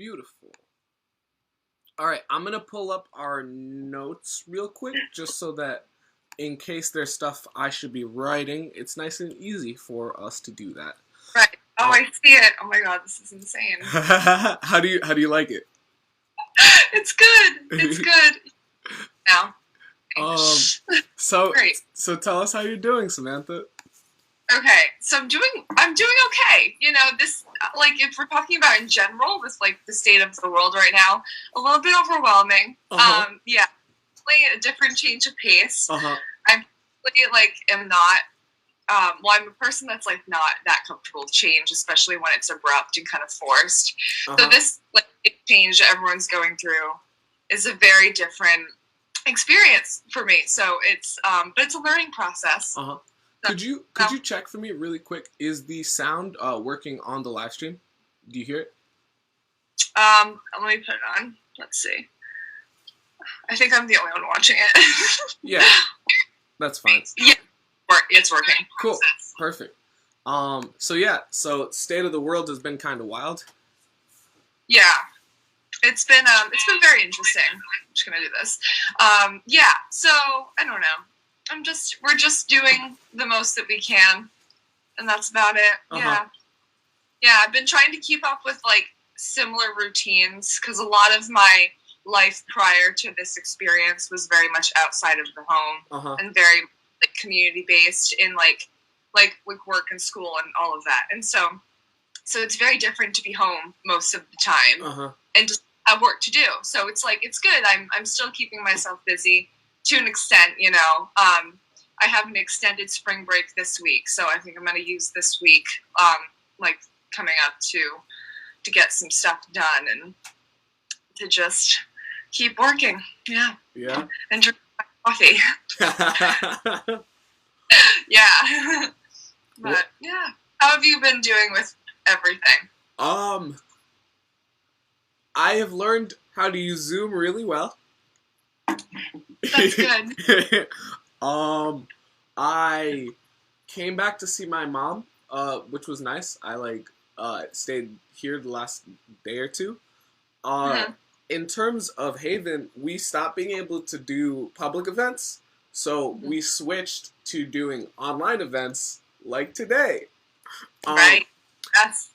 Beautiful. All right, I'm gonna pull up our notes real quick, just so that in case there's stuff I should be writing, it's nice and easy for us to do that. Right. Oh, Uh, I see it. Oh my god, this is insane. how do you like it? It's good. It's good. Now. So Great. so tell us how you're doing, Samantha. Okay. So I'm doing okay. You know, this like if we're talking about in general, this like the state of the world right now, a little bit overwhelming. Uh-huh. Yeah. Playing a different change of pace. Uh-huh. I'm really like am not well, I'm a person that's like not that comfortable with change, especially when it's abrupt and kind of forced. So Uh-huh. this like change that everyone's going through is a very different experience for me. So but it's a learning process. Uh-huh. So, Could you check for me really quick? Is the sound working on the live stream? Do you hear it? let me put it on. Let's see. I think I'm the only one watching it. Yeah, that's fine. Yeah, it's working. Cool. Perfect. So state of the world has been kind of wild. Yeah, it's been very interesting. I'm just gonna do this. Yeah. So I don't know. We're just doing the most that we can, and that's about it. Uh-huh. Yeah. Yeah. I've been trying to keep up with like similar routines because a lot of my life prior to this experience was very much outside of the home Uh-huh. and very like community based in like with work and school and all of that. And so it's very different to be home most of the time Uh-huh. and just have work to do. So it's like it's good. I'm still keeping myself busy to an extent, you know. I have an extended spring break this week, so I think I'm going to use this week, like coming up to get some stuff done and to just keep working. Yeah, Yeah. and drink my coffee. Yeah, but yeah. How have you been doing with everything? um, I have learned how to use Zoom really well. That's good. I came back to see my mom, which was nice. I stayed here the last day or two. Mhm. In terms of Haven, we stopped being able to do public events, so we switched to doing online events like today. Right. That's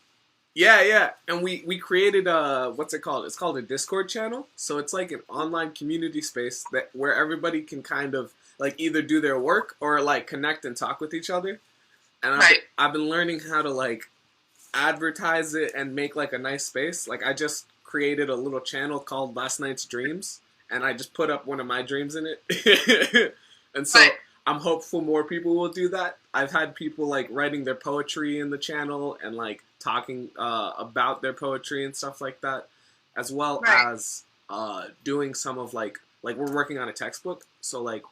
Yeah, and we created what's it called? It's called a Discord channel. So it's like an online community space where everybody can kind of like either do their work or like connect and talk with each other. And right. I've been learning how to like advertise it and make like a nice space. Like I just created a little channel called Last Night's Dreams, and I just put up one of my dreams in it. And so Right. I'm hopeful more people will do that. I've had people like writing their poetry in the channel and like talking about their poetry and stuff like that, as well Right. as doing some of like we're working on a textbook, so like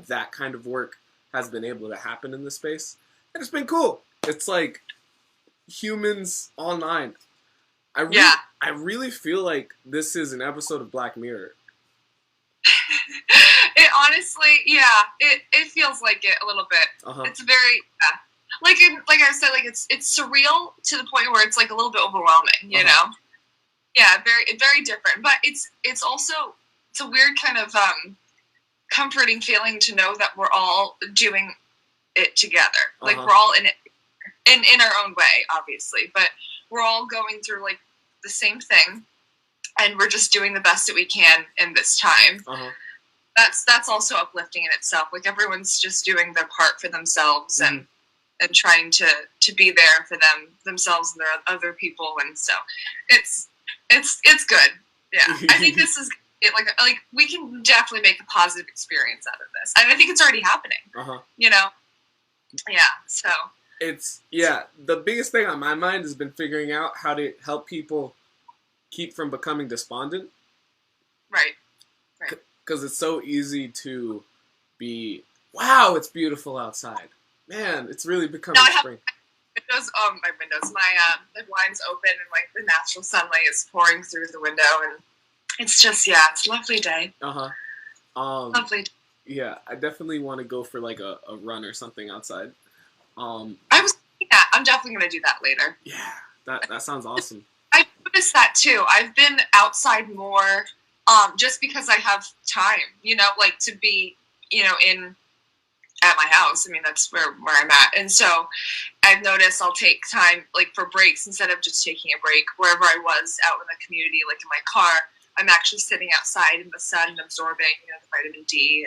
that kind of work has been able to happen in this space, and it's been cool. It's like humans online. Yeah. I really feel like this is an episode of Black Mirror. It honestly, yeah, it feels like it a little bit. Uh-huh. It's very like I said, like it's surreal to the point where it's like a little bit overwhelming, you Uh-huh. know? Yeah, very different. But it's also it's a weird kind of comforting feeling to know that we're all doing it together. Like Uh-huh. we're all in it in our own way, obviously, but we're all going through like the same thing, and we're just doing the best that we can in this time. Uh-huh. That's also uplifting in itself. Like everyone's just doing their part for themselves and trying to be there for themselves and their other people, and so it's good. Yeah, I think this is it. Like we can definitely make a positive experience out of this, and I think it's already happening. Uh-huh. You know, yeah. So the biggest thing on my mind has been figuring out how to help people keep from becoming despondent. right. Because it's so easy to be, wow, it's beautiful outside. Man, it's really becoming No, I have spring. my windows. The blinds open and like the natural sunlight is pouring through the window, and it's just it's a lovely day. Uh-huh. Lovely. Yeah, I definitely want to go for like a run or something outside. I was thinking that. I'm definitely gonna do that later. Yeah, that sounds awesome. I do noticed that too. I've been outside more, just because I have time, like to be, in at my house. I mean, that's where I'm at. And so I've noticed I'll take time like for breaks instead of just taking a break wherever I was out in the community, like in my car. I'm actually sitting outside in the sun and absorbing, the vitamin D,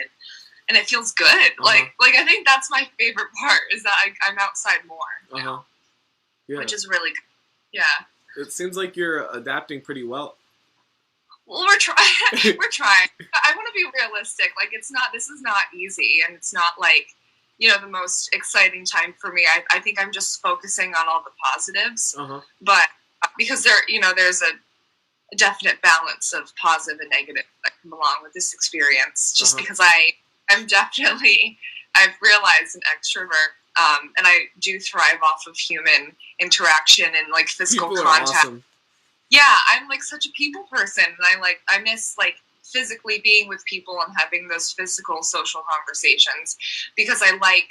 and it feels good. Like I think that's my favorite part is that I'm outside more, Yeah. which is really good. Yeah. It seems like you're adapting pretty well. Well, we're trying. We're trying. I want to be realistic. Like, this is not easy, and it's not like, the most exciting time for me. I think I'm just focusing on all the positives. But because there's a definite balance of positive and negative that come along with this experience. Just because I've realized an extrovert, and I do thrive off of human interaction and like physical People contact. Are awesome. Yeah, I'm like such a people person, and I miss like physically being with people and having those physical social conversations because I like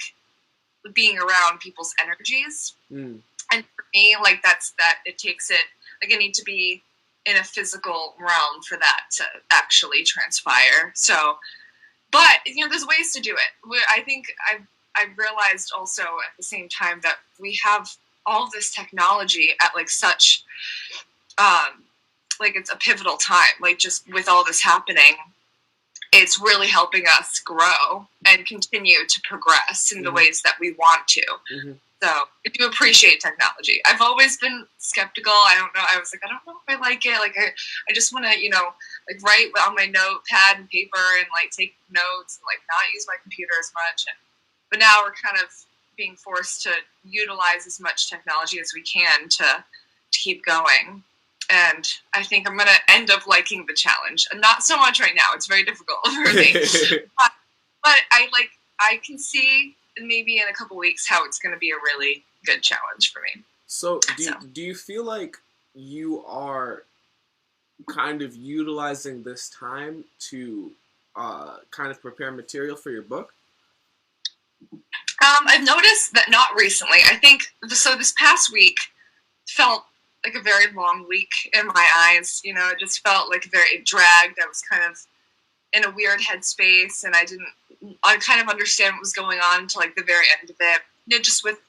being around people's energies. And for me, like that it takes it like I need to be in a physical realm for that to actually transpire. So, but there's ways to do it. I think I've realized also at the same time that we have all this technology at like such like it's a pivotal time, like just with all this happening, it's really helping us grow and continue to progress in the ways that we want to. So I do appreciate technology. I've always been skeptical. I don't know. I was like, I don't know if I like it. Like I just want to, like write on my notepad and paper and like take notes and like not use my computer as much. But now we're kind of being forced to utilize as much technology as we can to keep going. And I think I'm going to end up liking the challenge. And not so much right now. It's very difficult for me. But I can see maybe in a couple weeks how it's going to be a really good challenge for me. So do you feel like you are kind of utilizing this time to kind of prepare material for your book? I've noticed that not recently. I think, so this past week felt like a very long week in my eyes. It just felt like it dragged. I was kind of in a weird headspace, and I kind of understand what was going on until like the very end of it. Just with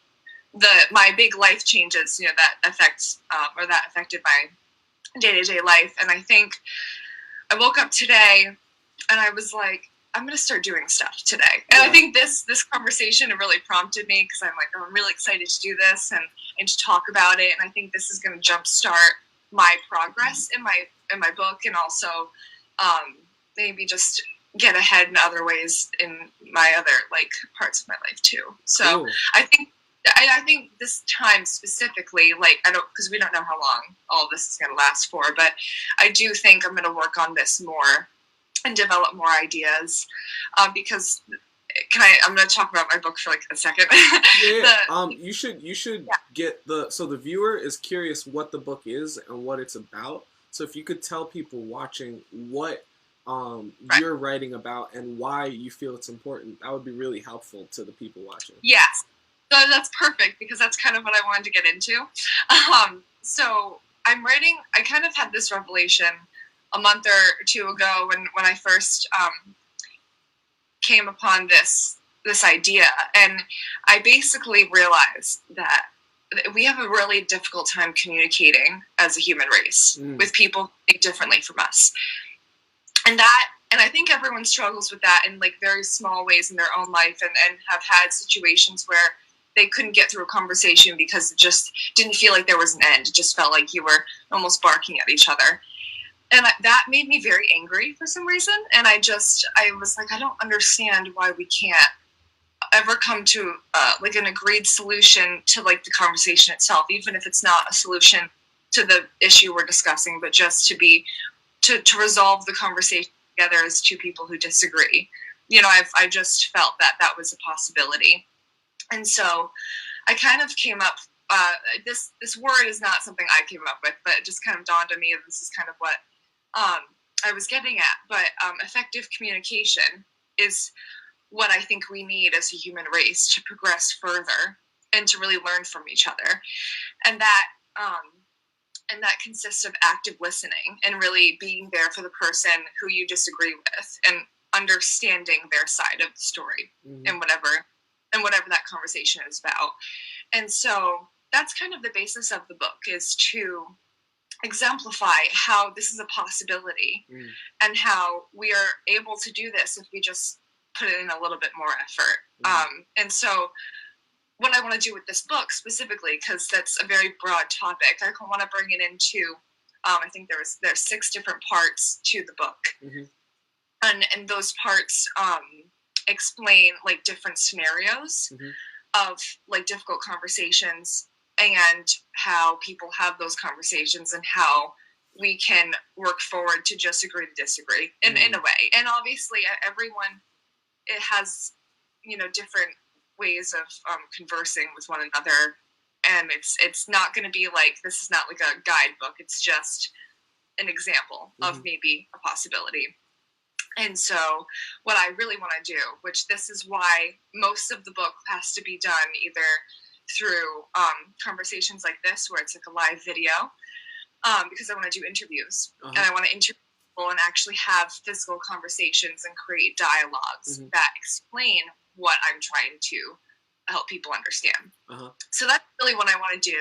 my big life changes, that affected my day-to-day life. And I think I woke up today and I was like, I'm going to start doing stuff today. And I think this conversation really prompted me because I'm like, I'm really excited to do this and to talk about it. And I think this is going to jumpstart my progress in my book, and also maybe just get ahead in other ways in my other like parts of my life too. So cool. I think this time specifically, like because we don't know how long all this is going to last for, but I do think I'm going to work on this more and develop more ideas, because I'm going to talk about my book for like a second. You should get the viewer is curious what the book is and what it's about. So if you could tell people watching what you're writing about and why you feel it's important, that would be really helpful to the people watching. Yes. So that's perfect because that's kind of what I wanted to get into. So I'm writing, I kind of had this revelation a month or two ago when I first came upon this idea, and I basically realized that we have a really difficult time communicating as a human race with people who think differently from us, and I think everyone struggles with that in like very small ways in their own life, and have had situations where they couldn't get through a conversation because it just didn't feel like there was an end. It just felt like you were almost barking at each other. And that made me very angry for some reason. And I was like, I don't understand why we can't ever come to like an agreed solution to like the conversation itself, even if it's not a solution to the issue we're discussing, but just to resolve the conversation together as two people who disagree. I just felt that was a possibility. And so I kind of came up, this word is not something I came up with, but it just kind of dawned on me that this is kind of what I was getting at. But effective communication is what I think we need as a human race to progress further and to really learn from each other. And that And that consists of active listening and really being there for the person who you disagree with and understanding their side of the story and whatever that conversation is about. And so that's kind of the basis of the book, is to exemplify how this is a possibility and how we are able to do this if we just put in a little bit more effort. And so what I want to do with this book specifically, because that's a very broad topic, I want to bring it into, I think there's 6 different parts to the book. And those parts explain like different scenarios of like difficult conversations and how people have those conversations and how we can work forward to just agree to disagree in a way. And obviously everyone, it has, different ways of conversing with one another, and it's not going to be like, this is not like a guidebook, it's just an example of maybe a possibility. And so what I really want to do, which this is why most of the book has to be done either through conversations like this where it's like a live video, because I want to do interviews and I want to interview people and actually have physical conversations and create dialogues that explain what I'm trying to help people understand. So that's really what I want to do.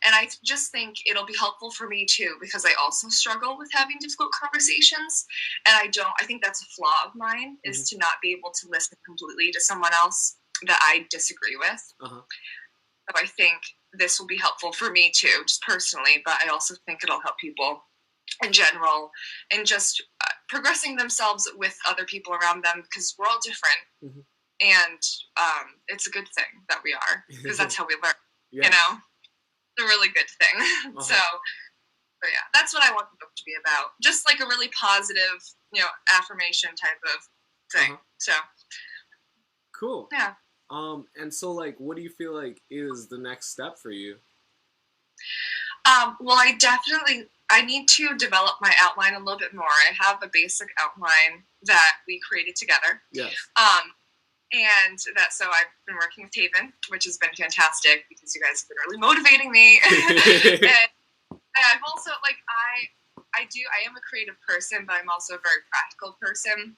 And I just think it'll be helpful for me too, because I also struggle with having difficult conversations. And I think that's a flaw of mine, is to not be able to listen completely to someone else that I disagree with. So I think this will be helpful for me too, just personally, but I also think it'll help people in general and just progressing themselves with other people around them, because we're all different. And it's a good thing that we are, because that's how we learn, It's a really good thing. So yeah, that's what I want the book to be about. Just like a really positive, affirmation type of thing. So. Cool. Yeah. And so, like, what do you feel like is the next step for you? Well, I need to develop my outline a little bit more. I have a basic outline that we created together. Yes. So I've been working with Haven, which has been fantastic because you guys have been really motivating me. and I've also, like, I am a creative person, but I'm also a very practical person.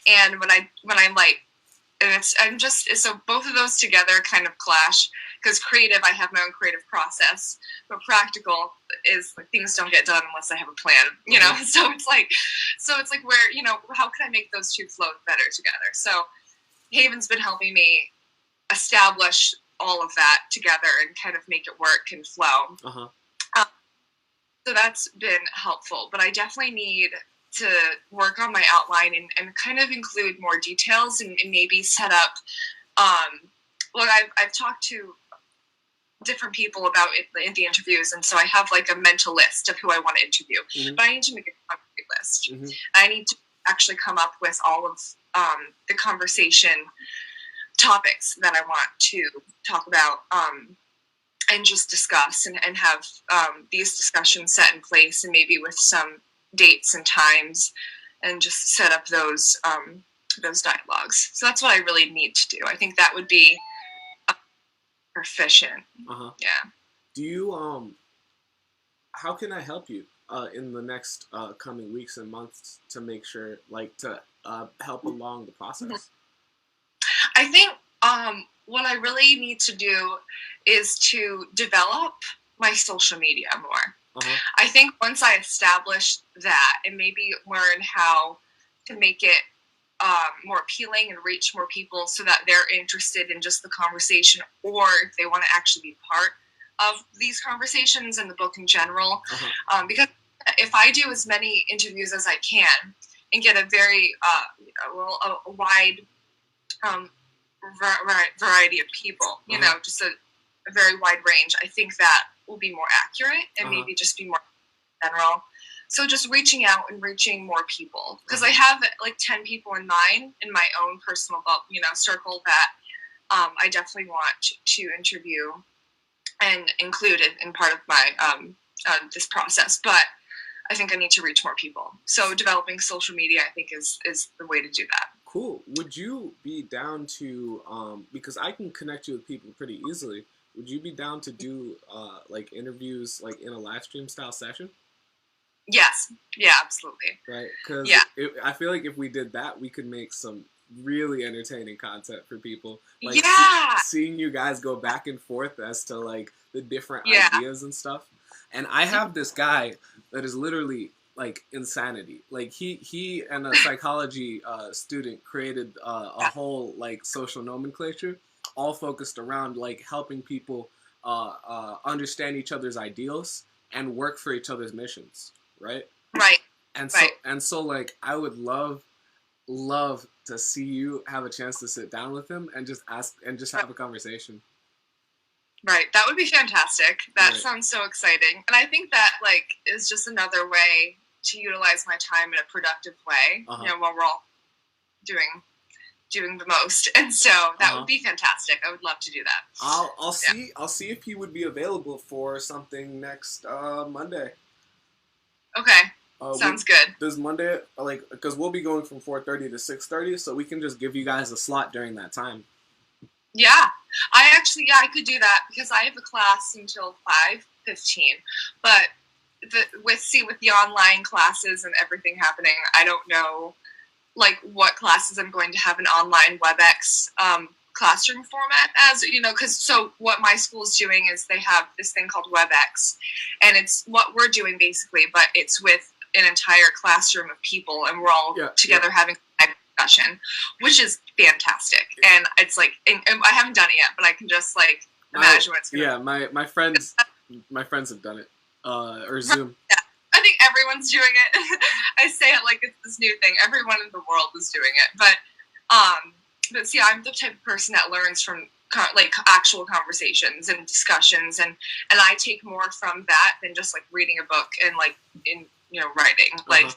And when I'm like, and so both of those together kind of clash, because creative, I have my own creative process, but practical is like, things don't get done unless I have a plan, so it's like where, how can I make those two flow better together? So Haven's been helping me establish all of that together and kind of make it work and flow. So that's been helpful, but I definitely need to work on my outline and kind of include more details and maybe set up, I've talked to different people about it in the interviews, and so I have like a mental list of who I want to interview, but I need to make a concrete list. I need to actually come up with all of the conversation topics that I want to talk about and just discuss and have these discussions set in place, and maybe with some dates and times, and just set up those dialogues. So that's what I really need to do. I think that would be proficient. Yeah. Do you how can I help you in the next coming weeks and months to make sure, like, to help along the process? I think what I really need to do is to develop my social media more. I think once I establish that and maybe learn how to make it more appealing and reach more people so that they're interested in just the conversation, or if they want to actually be part of these conversations and the book in general. Because if I do as many interviews as I can and get a very a wide variety of people, just a very wide range, I think that will be more accurate and maybe just be more general. So just reaching out and reaching more people, because I have like 10 people in mind in my own personal circle that I definitely want to interview and include it in part of my this process. But I think I need to reach more people. So developing social media, I think, is the way to do that. Cool. Would you be down to, because I can connect you with people pretty easily, would you be down to do like interviews like in a live stream style session? Yes. Yeah, absolutely. Right, because Yeah. I feel like if we did that, we could make some really entertaining content for people. Like Yeah. seeing you guys go back and forth as to like the different Yeah. ideas and stuff. And I have this guy that is literally like insanity. Like he and a psychology student created a whole like social nomenclature, all focused around like helping people understand each other's ideals and work for each other's missions. Right. Right. And so like I would love to see you have a chance to sit down with him and just ask and just have a conversation. Right. That would be fantastic. That Right. sounds so exciting. And I think that like is just another way to utilize my time in a productive way, Uh-huh. you know, while we're all doing the most. And so that would be fantastic. I would love to do that. I'll see if he would be available for something next Monday. Okay. Sounds good. Does Monday, like, because we'll be going from 4:30 to 6:30, so we can just give you guys a slot during that time. Yeah. I could do that because I have a class until 5:15. But with the online classes and everything happening, I don't know like what classes I'm going to have an online WebEx classroom format as, you know, because so what my school is doing is they have this thing called WebEx, and it's what we're doing basically, but it's with an entire classroom of people, and we're all together having a discussion, which is fantastic. And it's like, and I haven't done it yet, but I can just like imagine what's going to be. My friends have done it, or Zoom. Yeah. I think everyone's doing it. I say it like it's this new thing. Everyone in the world is doing it, but see, I'm the type of person that learns from like actual conversations and discussions, and I take more from that than just like reading a book and like in writing. Like,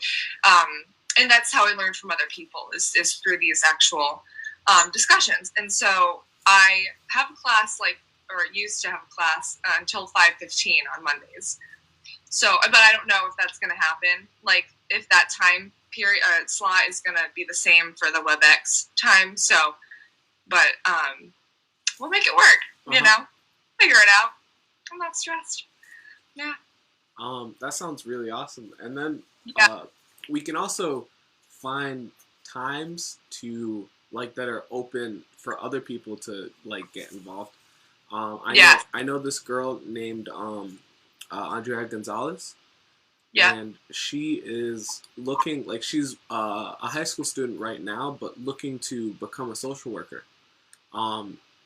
and that's how I learn from other people is through these actual discussions. And so I have a class or used to have a class until 5:15 on Mondays. So, but I don't know if that's going to happen. Like, if that time period slot is going to be the same for the WebEx time. So, but we'll make it work. You know, figure it out. I'm not stressed. Yeah. That sounds really awesome. And then we can also find times to like that are open for other people to like get involved. I know this girl named Andrea Gonzalez. Yeah. And she is looking like she's a high school student right now, but looking to become a social worker.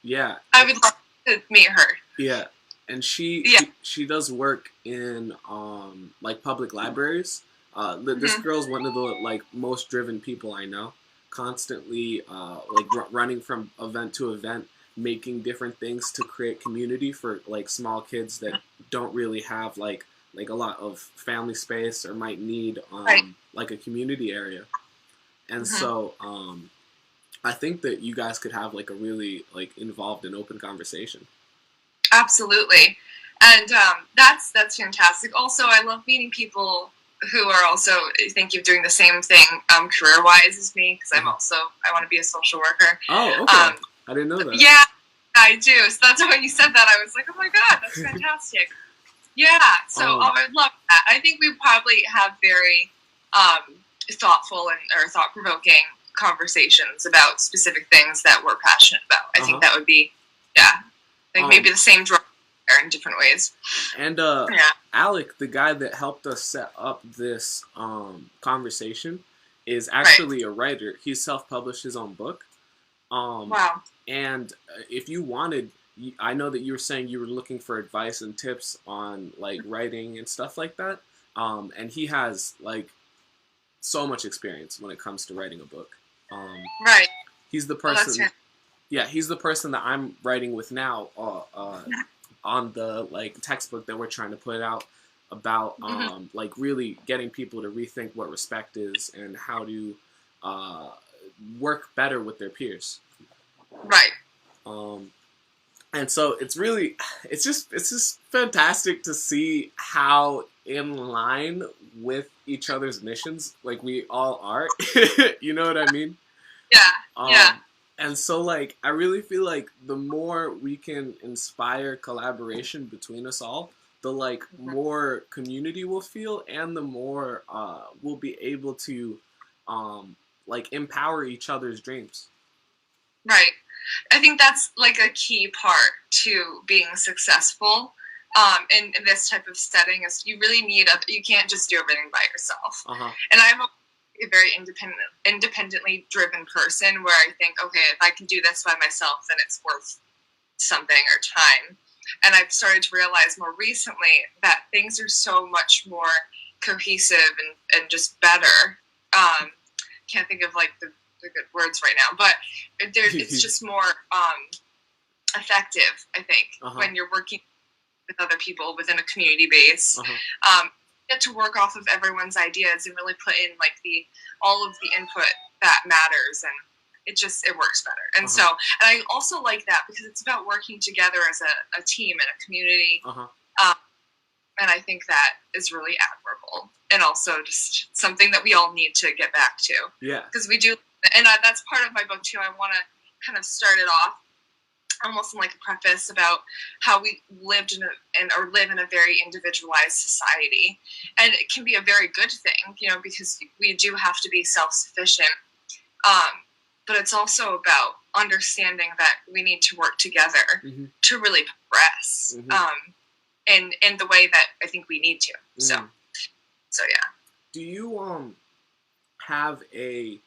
Yeah. I would love to meet her. Yeah. And she does work in like public libraries. This girl's one of the like most driven people I know. Constantly like running from event to event, making different things to create community for like small kids that don't really have like a lot of family space or might need like a community area. And so I think that you guys could have like a really like involved and open conversation. Absolutely. And that's fantastic. Also, I love meeting people who are also thinking of doing the same thing career-wise as me, because I want to be a social worker. Oh, okay. I didn't know that. Yeah, I do. So that's when you said that, I was like, oh my God, that's fantastic. Yeah, so I would love that. I think we probably have very thoughtful or thought-provoking conversations about specific things that we're passionate about. I think that would be, like maybe the same draw in different ways. And Alec, the guy that helped us set up this conversation, is actually a writer. He self-published his own book. Wow. And if you wanted, I know that you were saying you were looking for advice and tips on like writing and stuff like that. And he has like so much experience when it comes to writing a book. Right. He's the person. He's the person that I'm writing with now on the like textbook that we're trying to put out about like really getting people to rethink what respect is and how to work better with their peers. Right. And so it's just fantastic to see how in line with each other's missions like we all are. You know what I mean? Yeah. And so, like, I really feel like the more we can inspire collaboration between us all, the like more community we'll feel, and the more we'll be able to like empower each other's dreams. Right. I think that's like a key part to being successful in this type of setting is you really need you can't just do everything by yourself. And I'm a very independently driven person where I think, okay, if I can do this by myself, then it's worth something or time. And I've started to realize more recently that things are so much more cohesive and just better. Can't think of like the good words right now, but it's just more effective, I think, when you're working with other people within a community base. Get to work off of everyone's ideas and really put in like all of the input that matters, and it works better. And so, and I also like that because it's about working together as a team and a community. And I think that is really admirable, and also just something that we all need to get back to. Yeah, because we do, and that's part of my book too. I want to kind of start it off almost in like a preface about how we lived or live in a very individualized society, and it can be a very good thing, you know, because we do have to be self-sufficient. But it's also about understanding that we need to work together to really progress. In the way that I think we need to. So yeah. Do you have a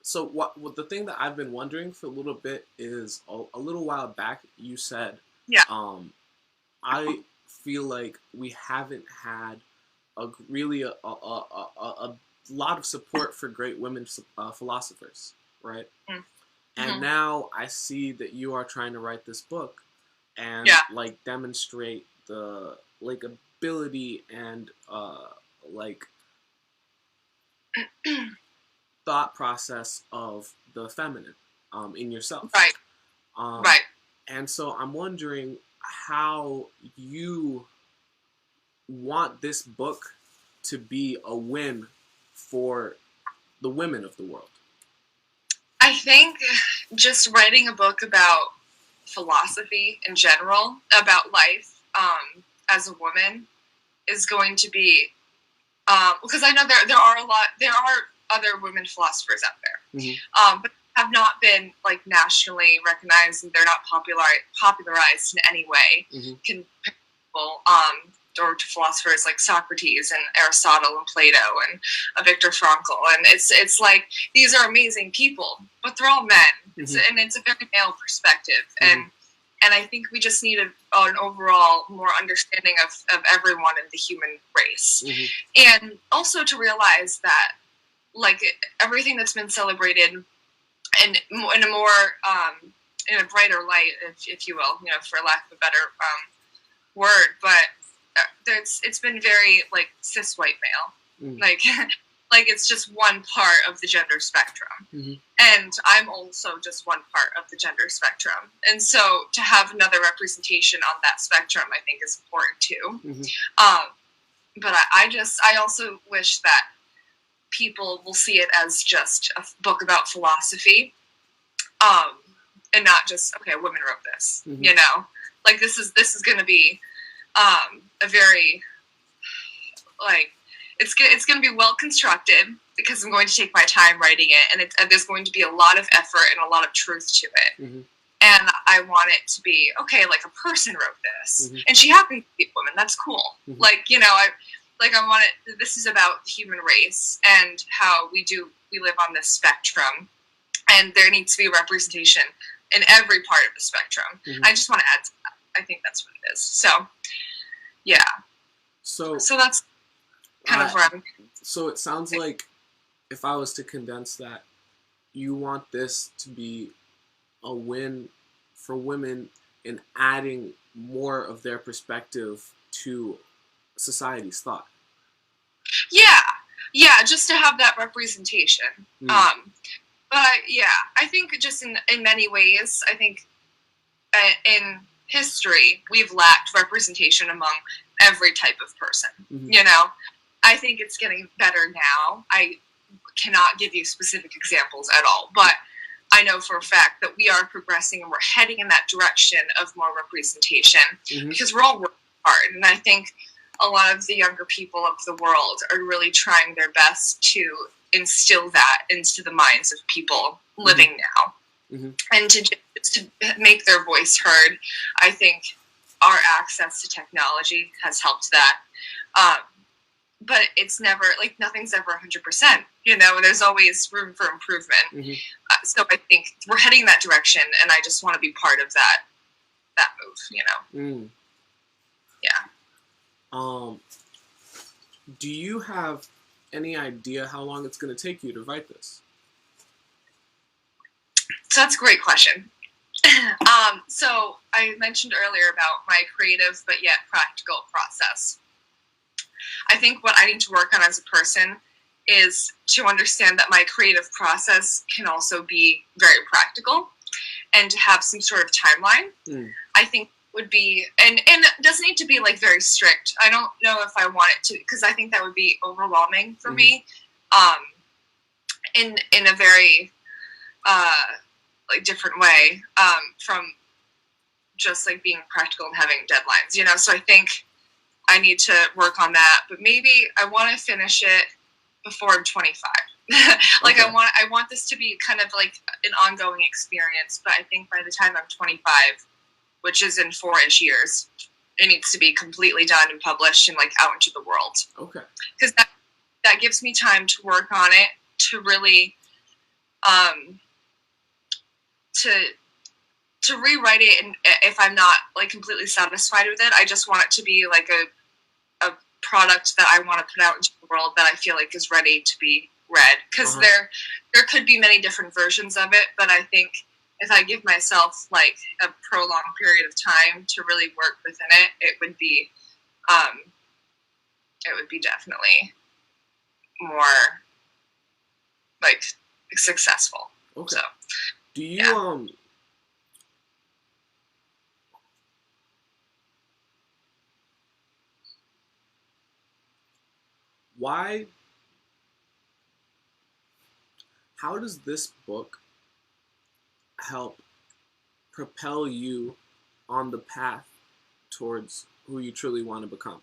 so what the thing that I've been wondering for a little bit is a little while back you said I feel like we haven't had a lot of support for great women philosophers, right? And now I see that you are trying to write this book and like demonstrate the like ability and like thought process of the feminine in yourself. Right. And so I'm wondering how you want this book to be a win for the women of the world. I think just writing a book about philosophy in general, about life as a woman, is going to be because I know there are other women philosophers out there, but have not been like nationally recognized, and they're not popularized in any way. Comparable or to philosophers like Socrates and Aristotle and Plato and Viktor Frankl, and it's like these are amazing people, but they're all men, and it's a very male perspective, and I think we just need an overall more understanding of everyone in the human race, and also to realize that like everything that's been celebrated and in a more in a brighter light, if you will, you know, for lack of a better word, but it's been very like cis white male, like it's just one part of the gender spectrum, and I'm also just one part of the gender spectrum, and so to have another representation on that spectrum, I think is important too. But I also wish that people will see it as just a book about philosophy, and not just okay, a woman wrote this, you know, like this is going to be a very like it's going to be well constructed because I'm going to take my time writing it, and there's going to be a lot of effort and a lot of truth to it, and I want it to be okay, like a person wrote this, and she happens to be a woman. That's cool. Like, you know, I want it. This is about the human race and how we live on this spectrum, and there needs to be representation in every part of the spectrum. I just want to add to that. I think that's what it is. So, yeah. So that's kind of where I'm. So it sounds like, if I was to condense that, you want this to be a win for women in adding more of their perspective to society's thought. Yeah, just to have that representation. But I think just in many ways, I think in history we've lacked representation among every type of person. You know, I think it's getting better now. I cannot give you specific examples at all, but I know for a fact that we are progressing and we're heading in that direction of more representation because we're all working hard. And I think a lot of the younger people of the world are really trying their best to instill that into the minds of people living now. And to make their voice heard. I think our access to technology has helped that. But it's never, like, nothing's ever 100%, you know, there's always room for improvement. So I think we're heading in that direction, and I just want to be part of that move, you know. Yeah. Do you have any idea how long it's going to take you to write this? So that's a great question. So I mentioned earlier about my creative but yet practical process. I think what I need to work on as a person is to understand that my creative process can also be very practical and to have some sort of timeline. I think would be, and it doesn't need to be like very strict. I don't know if I want it to, because I think that would be overwhelming for me in a very like different way from just like being practical and having deadlines, you know. So I think I need to work on that, but maybe I want to finish it before I'm 25. Like, okay. I want this to be kind of like an ongoing experience, but I think by the time I'm 25, which is in 4-ish years, it needs to be completely done and published and like out into the world. Okay. Because that gives me time to work on it, to really to rewrite it, and if I'm not like completely satisfied with it, I just want it to be like a product that I want to put out into the world that I feel like is ready to be read. Because there could be many different versions of it, but I think if I give myself like a prolonged period of time to really work within it, it would be definitely more like successful. Okay. So, do you how does this book help propel you on the path towards who you truly want to become?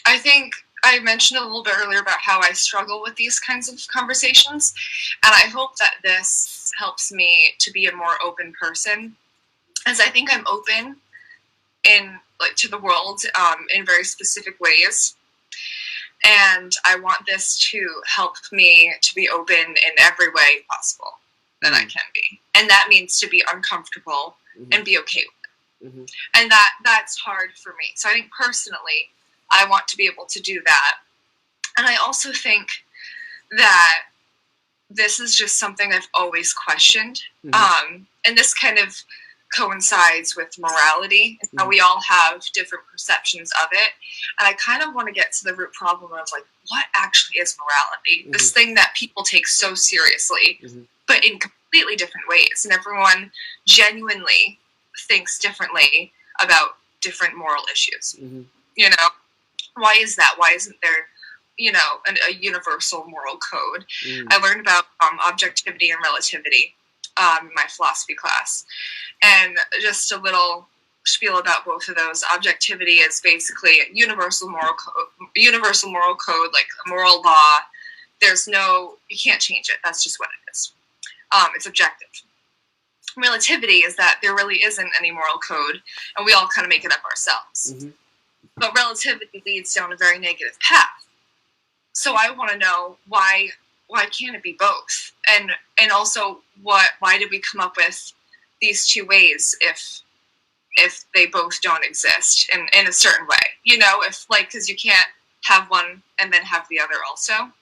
I think I mentioned a little bit earlier about how I struggle with these kinds of conversations, and I hope that this helps me to be a more open person, as I think I'm open to the world in very specific ways. And I want this to help me to be open in every way possible that I can be. And that means to be uncomfortable and be okay with it. And that's hard for me. So I think personally, I want to be able to do that. And I also think that this is just something I've always questioned. And this kind of coincides with morality and how we all have different perceptions of it. And I kind of want to get to the root problem of like, what actually is morality? This thing that people take so seriously, but in completely different ways. And everyone genuinely thinks differently about different moral issues. You know, why is that? Why isn't there, you know, a universal moral code? I learned about objectivity and relativity in my philosophy class. And just a little spiel about both of those. Objectivity is basically a universal moral code, like a moral law. You can't change it. That's just what it is. It's objective. Relativity is that there really isn't any moral code, and we all kind of make it up ourselves. But relativity leads down a very negative path. So I want to know why can't it be both? And also why did we come up with these two ways if they both don't exist in a certain way? You know, if like, because you can't have one and then have the other also.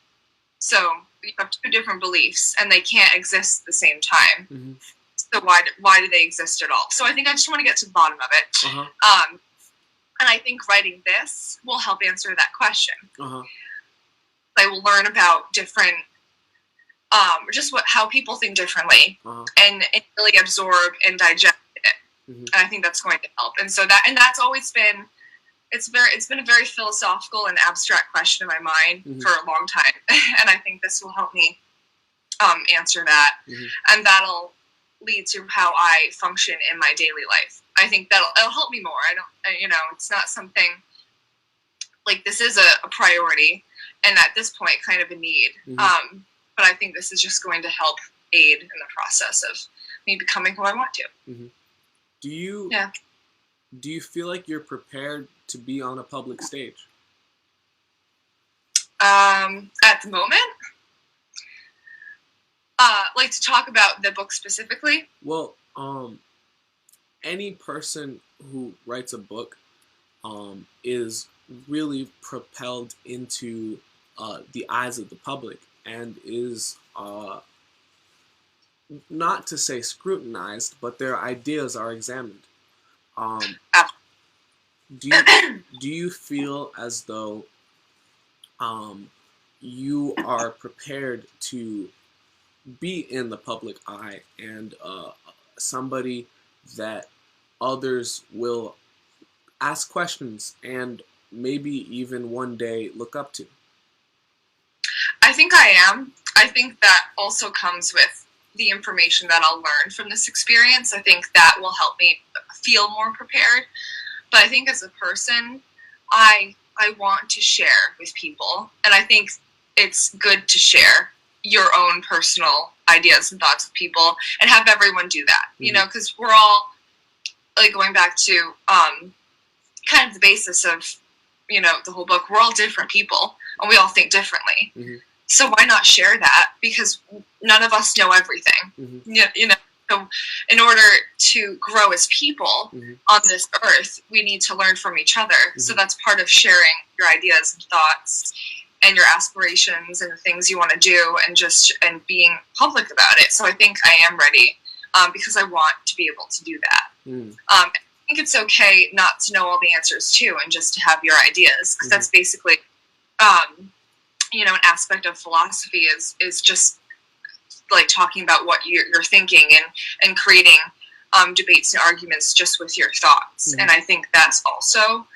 So you have two different beliefs and they can't exist at the same time. So why do they exist at all? So I think I just want to get to the bottom of it. And I think writing this will help answer that question. I will learn about different, just how people think differently, and really absorb and digest it. And I think that's going to help. And so that's always been, it's been a very philosophical and abstract question in my mind for a long time. And I think this will help me answer that, and that'll lead to how I function in my daily life. I think it'll help me more. It's not something like this is a priority, and at this point, kind of a need. But I think this is just going to help aid in the process of me becoming who I want to. Do you feel like you're prepared to be on a public stage? At the moment, like to talk about the book specifically? Well, any person who writes a book is really propelled into the eyes of the public and is not to say scrutinized, but their ideas are examined. Do you feel as though you are prepared to be in the public eye and somebody that others will ask questions and maybe even one day look up to? I think I am. I think that also comes with the information that I'll learn from this experience. I think that will help me feel more prepared. But I think as a person, I want to share with people. And I think it's good to share your own personal ideas and thoughts with people and have everyone do that, because we're all, like, going back to kind of the basis of, the whole book, we're all different people and we all think differently. So why not share that? Because none of us know everything. So in order to grow as people on this earth, we need to learn from each other. So that's part of sharing your ideas and thoughts and your aspirations and the things you want to do, and being public about it. So I think I am ready because I want to be able to do that. I think it's okay not to know all the answers too, and just to have your ideas, because that's basically, an aspect of philosophy is just like talking about what you're thinking and creating debates and arguments just with your thoughts. And I think that's also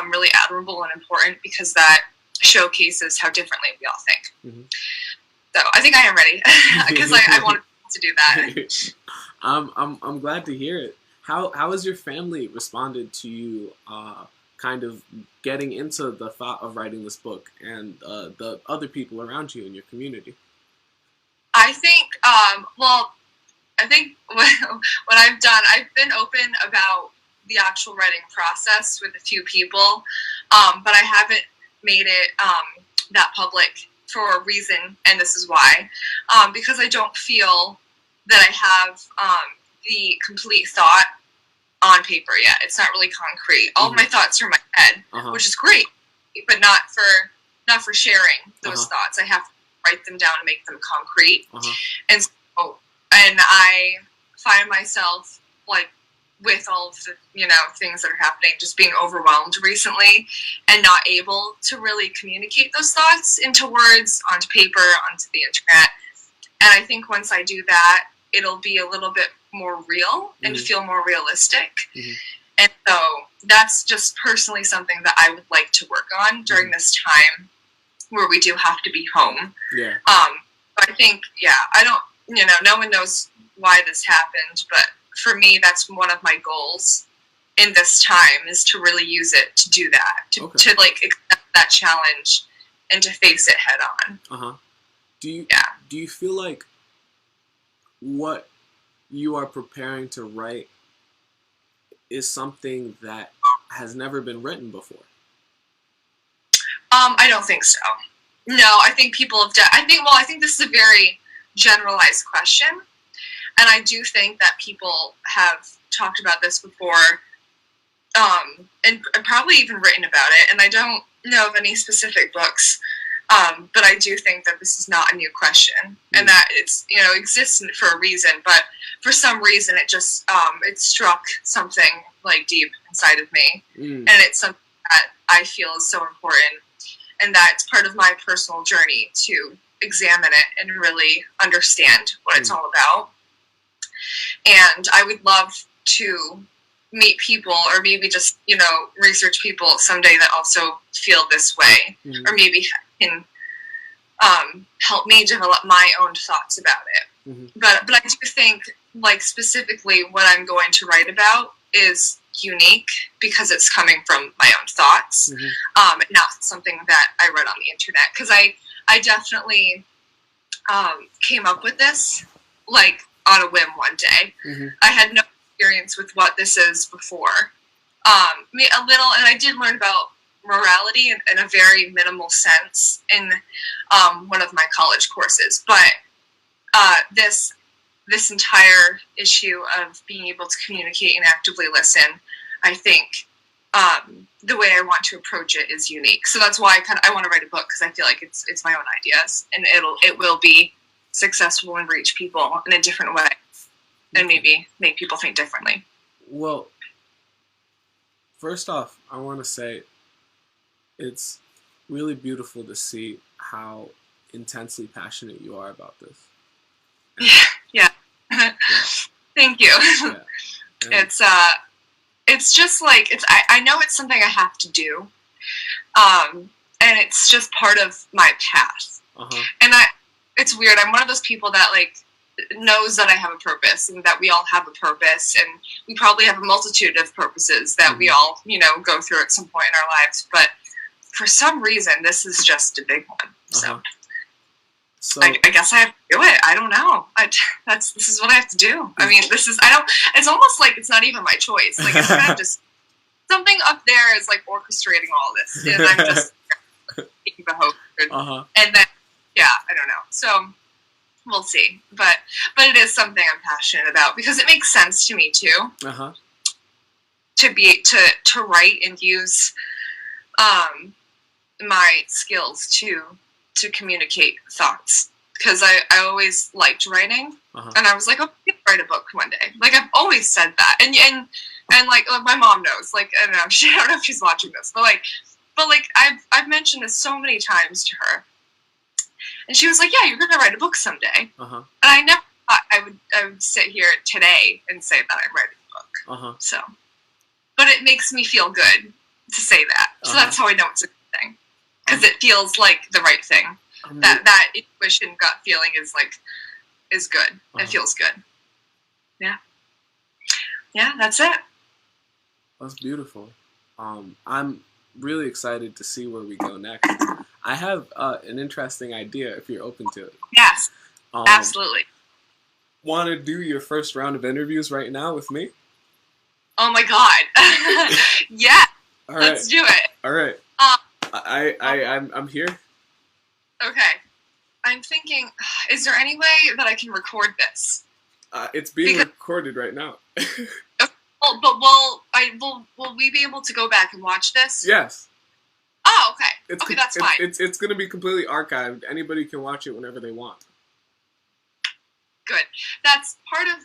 really admirable and important, because that showcases how differently we all think. So I think I am ready because I want to do that. I'm glad to hear it. How has your family responded to you kind of getting into the thought of writing this book, and the other people around you in your community? I think, what I've done, I've been open about the actual writing process with a few people, but I haven't made it that public for a reason, and this is why. Because I don't feel that I have the complete thought on paper yet. It's not really concrete. All of my thoughts are in my head, which is great, but not for sharing those thoughts. I have to write them down and make them concrete. And I find myself, like, with all of the things that are happening, just being overwhelmed recently and not able to really communicate those thoughts into words, onto paper, onto the internet. And I think once I do that, it'll be a little bit more real and feel more realistic. And so that's just personally something that I would like to work on during this time where we do have to be home. But I think, I don't, no one knows why this happened, but for me, that's one of my goals in this time, is to really use it to do that, to like accept that challenge and to face it head on. Do you feel like what you are preparing to write is something that has never been written before? I don't think so. No, I think people have done. I think this is a very generalized question, and I do think that people have talked about this before, and probably even written about it. And I don't know of any specific books, but I do think that this is not a new question, and that it's exists for a reason. But for some reason, it just it struck something like deep inside of me, and it's something that I feel is so important. And that's part of my personal journey to examine it and really understand what it's all about. And I would love to meet people, or maybe just, research people someday that also feel this way, or maybe can help me develop my own thoughts about it. Mm-hmm. But I do think, like, specifically what I'm going to write about is unique because it's coming from my own thoughts, not something that I read on the internet. Because I definitely came up with this, like, on a whim one day. I had no experience with what this is before. A little, and I did learn about morality in a very minimal sense in one of my college courses. But this entire issue of being able to communicate and actively listen, I think the way I want to approach it is unique. So that's why I want to write a book, because I feel like it's my own ideas, and it will be successful and reach people in a different way, and maybe make people think differently. Well, first off, I want to say it's really beautiful to see how intensely passionate you are about this. Yeah. Thank you. Yeah. It's just like, I know it's something I have to do, and it's just part of my path. And it's weird. I'm one of those people that, like, knows that I have a purpose, and that we all have a purpose, and we probably have a multitude of purposes that we all, go through at some point in our lives. But for some reason, this is just a big one. So I guess I have to do it. I don't know. This is what I have to do. I mean, it's almost like it's not even my choice. Like, it's kind of just something up there is, like, orchestrating all this, and I'm just taking the hope. And then, yeah, I don't know. So we'll see. But it is something I'm passionate about, because it makes sense to me too. To be to write and use my skills to communicate thoughts, because I always liked writing, and I was like, oh, I can write a book one day. Like, I've always said that, and like my mom knows. Like, I don't know if she's watching this, but I've mentioned this so many times to her, and she was like, yeah, you're gonna write a book someday. And I never thought I would sit here today and say that I'm writing a book. So, but it makes me feel good to say that. So that's how I know it's a good thing, because it feels like the right thing. That intuition, gut feeling is good. It feels good. Yeah. Yeah, that's it. That's beautiful. I'm really excited to see where we go next. I have an interesting idea, if you're open to it. Yes, absolutely. Want to do your first round of interviews right now with me? Oh my God. Yeah. All right. Let's do it. All right. I'm here. Okay. I'm thinking, is there any way that I can record this? It's being recorded right now. But will we be able to go back and watch this? Yes. Oh, okay. Okay, that's fine. It's going to be completely archived. Anybody can watch it whenever they want. Good. That's part of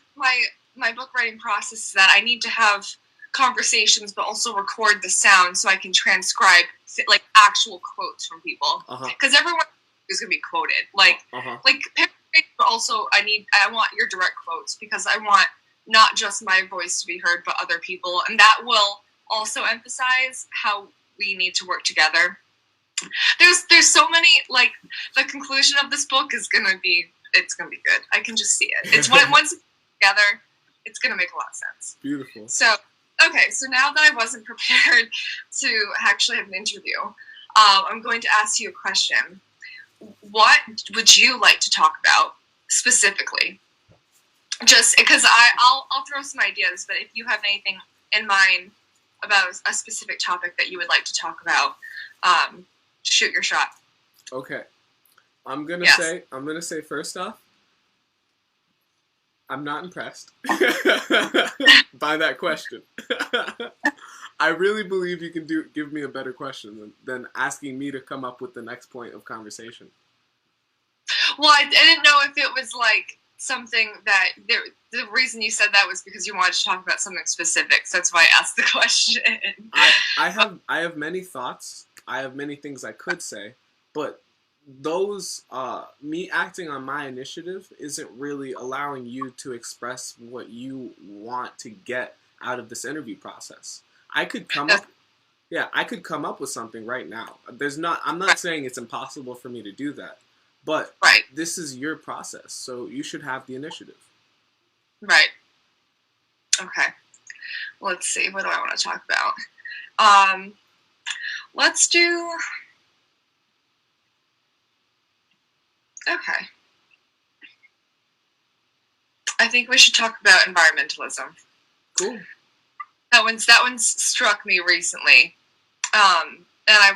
my book writing process, is that I need to have conversations, but also record the sound so I can transcribe, like, actual quotes from people. Because everyone is going to be quoted. Like, but also I want your direct quotes, because I want not just my voice to be heard, but other people, and that will also emphasize how we need to work together. There's so many, like, the conclusion of this book is gonna be good. I can just see it. It's once it's together, it's gonna make a lot of sense. Beautiful. So now that I wasn't prepared to actually have an interview, I'm going to ask you a question. What would you like to talk about specifically? Just because I'll throw some ideas, but if you have anything in mind about a specific topic that you would like to talk about, shoot your shot. Okay. I'm gonna say first off, I'm not impressed by that question. I really believe you can give me a better question than asking me to come up with the next point of conversation. Well, I didn't know if it was like something that the reason you said that was because you wanted to talk about something specific. So that's why I asked the question. I have many thoughts. I have many things I could say, but those me acting on my initiative isn't really allowing you to express what you want to get out of this interview process. I could come up with something right now. I'm not saying it's impossible for me to do that, But Right. this is your process, so you should have the initiative. Right. Okay. Let's see. What do I want to talk about? Let's do. Okay. I think we should talk about environmentalism. Cool. That one's struck me recently. And I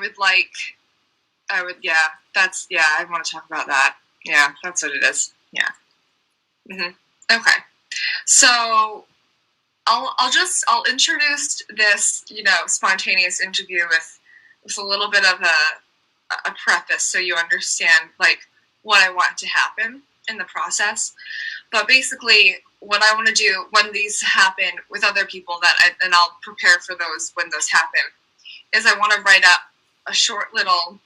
want to talk about that. Yeah, that's what it is. Yeah. Okay. So I'll introduce this, spontaneous interview with a little bit of a preface so you understand like what I want to happen in the process. But basically, what I want to do when these happen with other people and I'll prepare for those when those happen, is I want to write up a short little,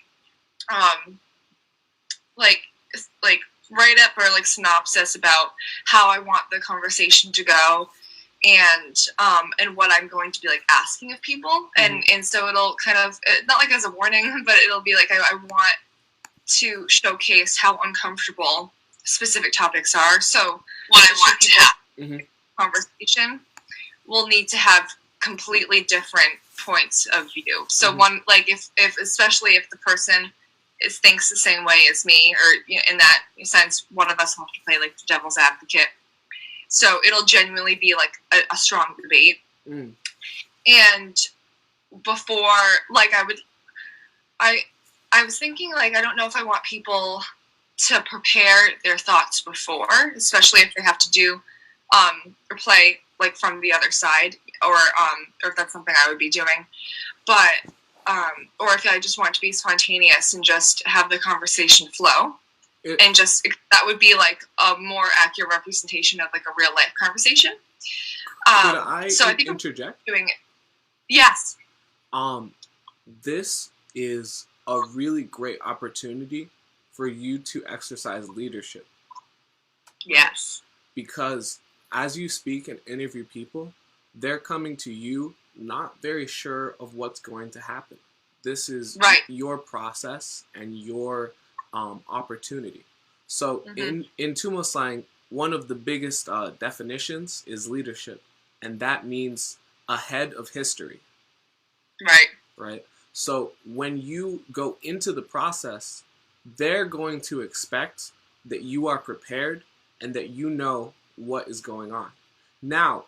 write up or like synopsis about how I want the conversation to go, and what I'm going to be like asking of people, and so it'll kind of not like as a warning, but it'll be like I want to showcase how uncomfortable specific topics are. So what I want to have conversation will need to have completely different points of view. So one, like if especially if the person thinks the same way as me, or in that sense, one of us will have to play like the devil's advocate. So it'll genuinely be like a strong debate. And before, like I was thinking, like, I don't know if I want people to prepare their thoughts before, especially if they have to do or play like from the other side, or if that's something I would be doing. But or if I just want to be spontaneous and just have the conversation flow, and just that would be like a more accurate representation of like a real life conversation. Could I interject? Doing it. Yes. This is a really great opportunity for you to exercise leadership. Yes. Because as you speak and interview people, they're coming to you not very sure of what's going to happen. This is your process and your opportunity. So in Tumo slang, one of the biggest definitions is leadership, and that means ahead of history. Right. So when you go into the process, they're going to expect that you are prepared and that you know what is going on. Now,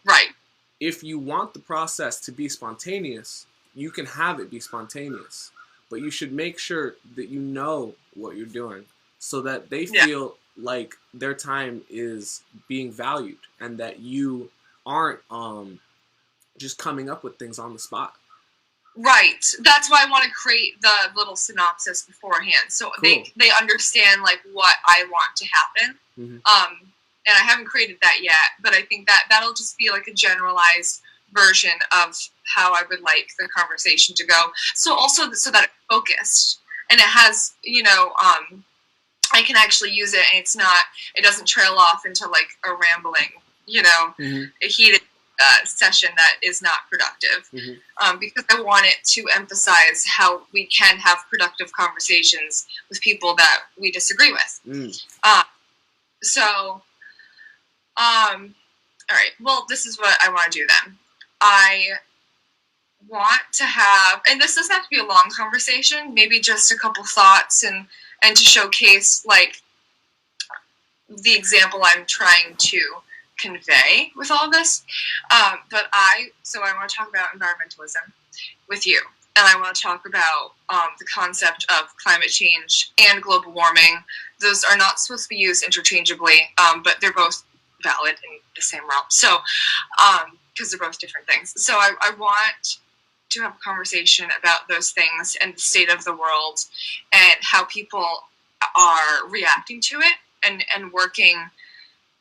if you want the process to be spontaneous, you can have it be spontaneous, but you should make sure that you know what you're doing so that they feel like their time is being valued and that you aren't just coming up with things on the spot. Right. That's why I want to create the little synopsis beforehand, so they understand like what I want to happen. And I haven't created that yet, but I think that'll just be like a generalized version of how I would like the conversation to go. So also so that it's focused and it has, I can actually use it, and it doesn't trail off into like a rambling, a heated session that is not productive, because I want it to emphasize how we can have productive conversations with people that we disagree with. All right, well, this is what I want to do then. I want to have, and this doesn't have to be a long conversation, maybe just a couple thoughts and to showcase like the example I'm trying to convey with all of this. But I want to talk about environmentalism with you, and I want to talk about the concept of climate change and global warming. Those are not supposed to be used interchangeably, but they're both valid in the same realm. So, because they're both different things. So I want to have a conversation about those things and the state of the world and how people are reacting to it and working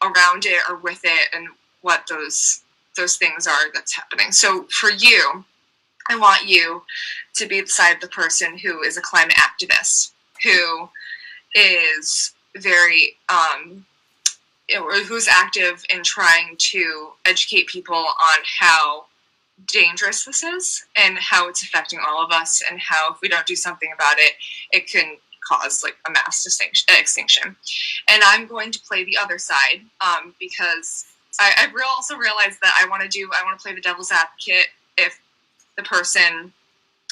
around it or with it, and what those things are that's happening. So for you, I want you to be beside the person who is a climate activist, who is very who's active in trying to educate people on how dangerous this is and how it's affecting all of us, and how if we don't do something about it, it can cause like a mass extinction. And I'm going to play the other side because I also realized that I want to play the devil's advocate if the person,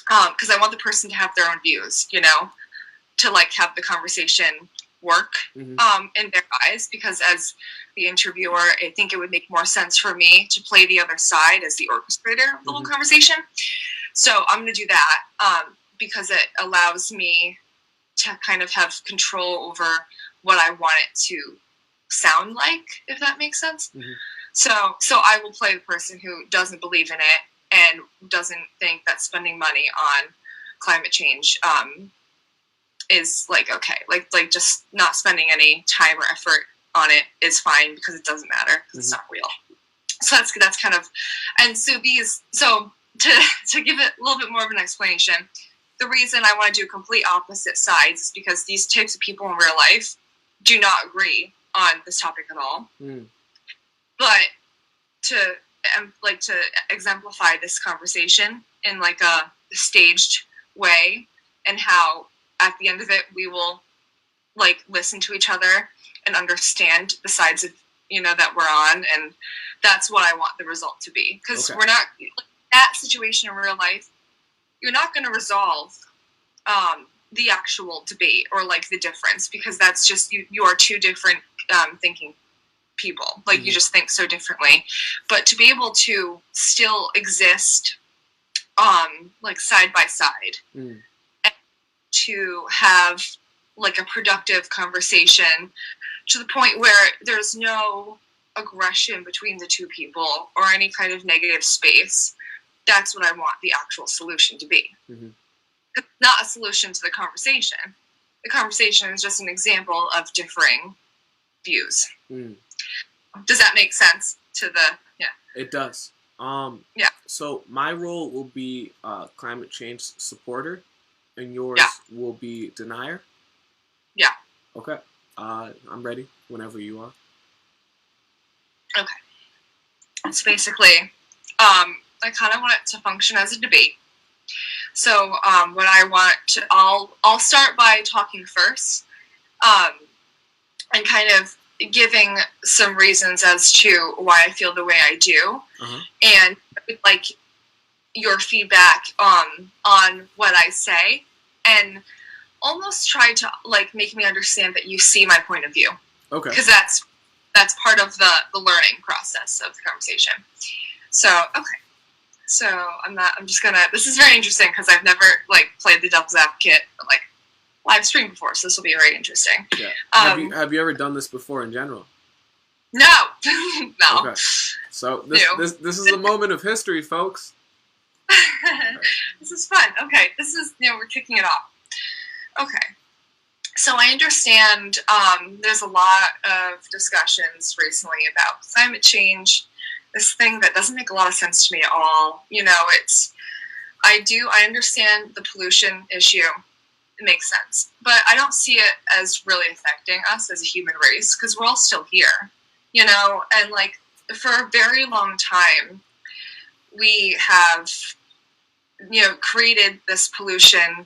because I want the person to have their own views, you know, to like have the conversation work in their eyes, because as the interviewer, I think it would make more sense for me to play the other side as the orchestrator of the whole conversation. So I'm going to do that because it allows me to kind of have control over what I want it to sound like, if that makes sense. So I will play the person who doesn't believe in it and doesn't think that spending money on climate change is like okay, like just not spending any time or effort on it is fine because it doesn't matter because it's not real. So that's kind of, and so to give it a little bit more of an explanation, the reason I want to do complete opposite sides is because these types of people in real life do not agree on this topic at all. But to exemplify this conversation in like a staged way, and how at the end of it we will like listen to each other and understand the sides of, you know, that we're on, and that's what I want the result to be, because we're not that situation in real life. You're not going to resolve the actual debate or like the difference, because that's just you are two different thinking people. Like you just think so differently. But to be able to still exist like side by side and to have like a productive conversation to the point where there's no aggression between the two people or any kind of negative space, that's what I want the actual solution to be. Not a solution to the conversation. The conversation is just an example of differing views. Does that make sense to the, It does. So my role will be climate change supporter, and yours will be denier? Yeah. Okay. I'm ready whenever you are. Okay. So basically, I kind of want it to function as a debate. So what I want to, I'll start by talking first, and kind of giving some reasons as to why I feel the way I do, and like your feedback on what I say, and almost try to like make me understand that you see my point of view. Okay. Because that's part of the learning process of the conversation. So So this is very interesting because I've never like played the devil's advocate like live stream before, so this will be very interesting. Yeah. Have you ever done this before in general? No. No. Okay. So this is a moment of history, folks. This is fun. Okay. This is, we're kicking it off. Okay. So I understand there's a lot of discussions recently about climate change, this thing that doesn't make a lot of sense to me at all. I understand the pollution issue. It makes sense. But I don't see it as really affecting us as a human race because we're all still here, and like for a very long time, we have, created this pollution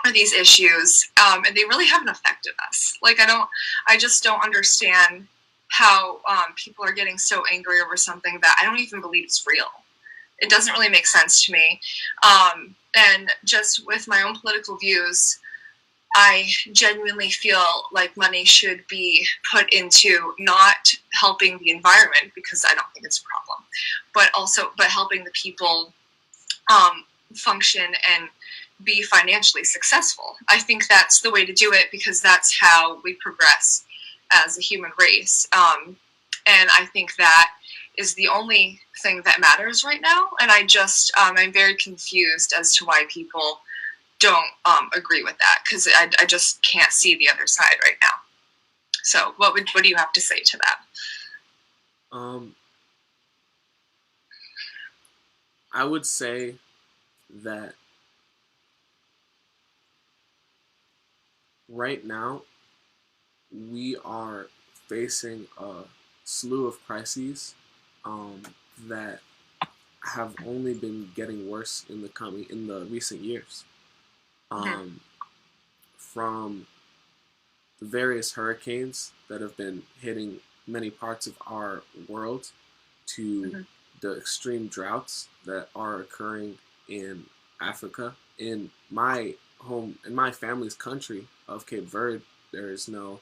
or these issues, and they really haven't affected us. Like, I just don't understand how people are getting so angry over something that I don't even believe is real. It doesn't really make sense to me. And just with my own political views, I genuinely feel like money should be put into not helping the environment, because I don't think it's a problem, but helping the people function and be financially successful. I think that's the way to do it, because that's how we progress as a human race. And I think that is the only thing that matters right now. And I'm very confused as to why people don't agree with that, because I just can't see the other side right now. So what do you have to say to that? I would say that right now we are facing a slew of crises that have only been getting worse in the recent years. from the various hurricanes that have been hitting many parts of our world to Mm-hmm. the extreme droughts that are occurring in Africa. In my family's country of Cape Verde, there is no,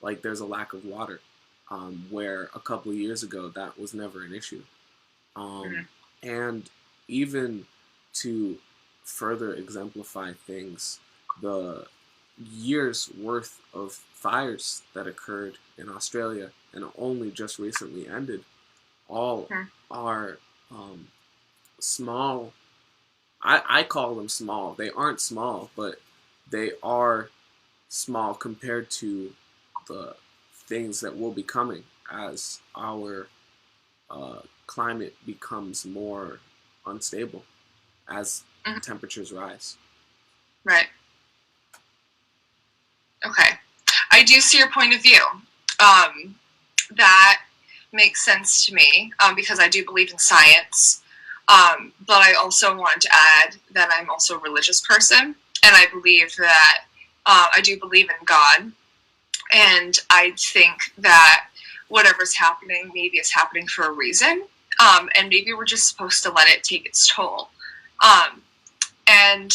like, there's a lack of water, where a couple of years ago that was never an issue. Mm-hmm. And even to further exemplify things, the years worth of fires that occurred in Australia and only just recently ended all Mm-hmm. are small. I call them small. They aren't small, but they are small compared to the things that will be coming as our climate becomes more unstable, as Mm-hmm. temperatures rise. Right. Okay. I do see your point of view. That makes sense to me because I do believe in science. But I also want to add that I'm also a religious person, and I believe that I do believe in God, and I think that whatever's happening, maybe it's happening for a reason, and maybe we're just supposed to let it take its toll. Um, and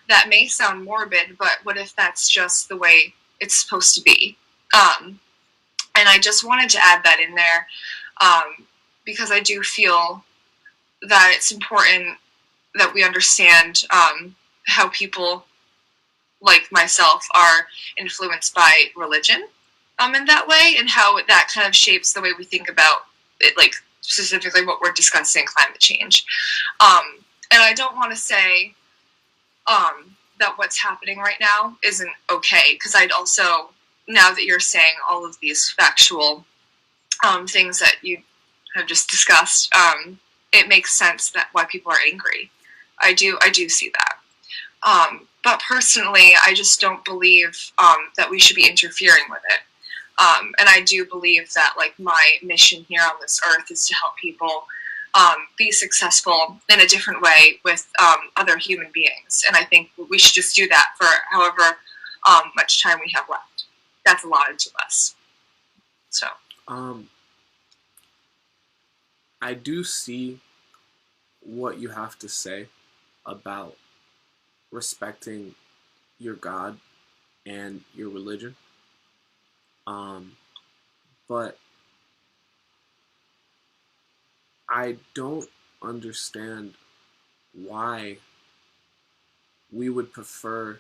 that may sound morbid, but what if that's just the way it's supposed to be? And I just wanted to add that in there because I do feel that it's important that we understand how people like myself are influenced by religion in that way, and how that kind of shapes the way we think about it, like specifically what we're discussing, climate change. Um, and I don't want to say that what's happening right now isn't okay, because I'd also, now that you're saying all of these factual things that you have just discussed, it makes sense that why people are angry. I do see that. But personally, I just don't believe that we should be interfering with it. And I do believe that, like, my mission here on this earth is to help people be successful in a different way with other human beings. And I think we should just do that for however much time we have left. That's allotted to us. So. Um, I do see what you have to say about respecting your God and your religion. But I don't understand why we would prefer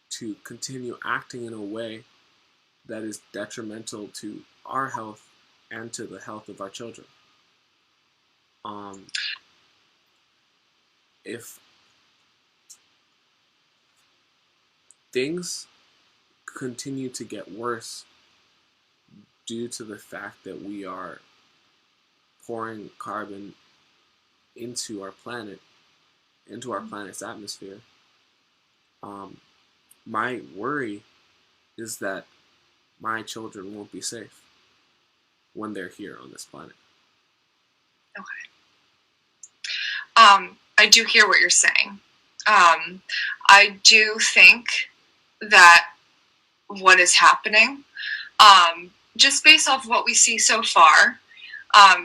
to continue acting in a way that is detrimental to our health and to the health of our children. Um, if things continue to get worse due to the fact that we are pouring carbon into our planet, into our planet's atmosphere, um, my worry is that my children won't be safe when they're here on this planet. Okay. I do hear what you're saying. I do think that what is happening, just based off what we see so far,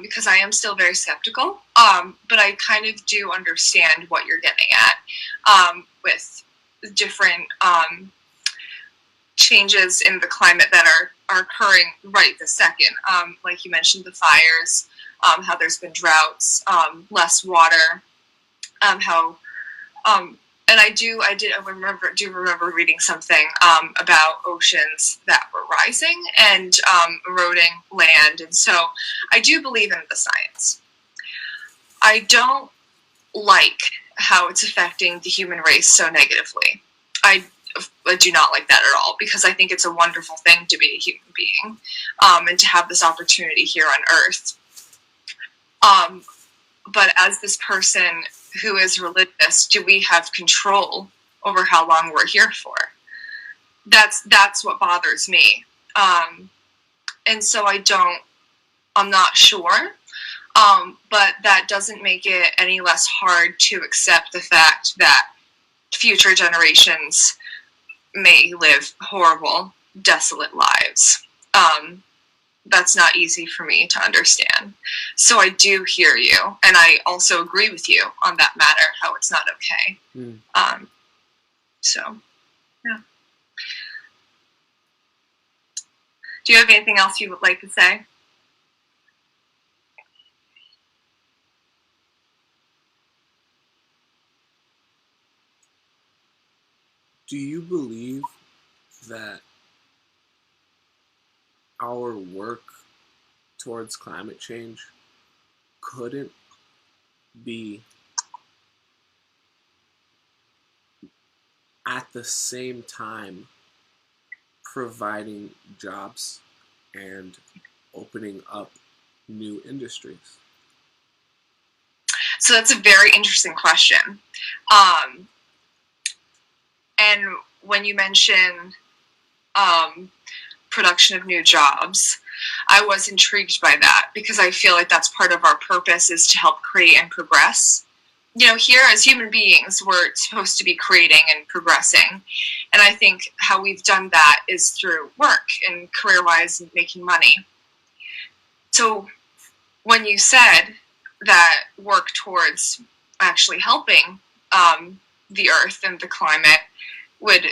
because I am still very skeptical, but I kind of do understand what you're getting at with different changes in the climate that are occurring right this second. Like you mentioned, the fires, how there's been droughts, less water, how and I remember reading something about oceans that were rising and eroding land, and so I do believe in the science. I don't like how it's affecting the human race so negatively. I do not like that at all, because I think it's a wonderful thing to be a human being and to have this opportunity here on Earth. But as this person who is religious, do we have control over how long we're here for? That's what bothers me. And so I'm not sure. But that doesn't make it any less hard to accept the fact that future generations may live horrible, desolate lives. That's not easy for me to understand. So I do hear you, and I also agree with you on that matter, how it's not okay. So, yeah. Do you have anything else you would like to say? Do you believe that our work towards climate change couldn't be at the same time providing jobs and opening up new industries? So that's a very interesting question. And when you mention production of new jobs, I was intrigued by that because I feel like that's part of our purpose, is to help create and progress. You know, here as human beings, we're supposed to be creating and progressing. And I think how we've done that is through work and career-wise and making money. So when you said that work towards actually helping the earth and the climate would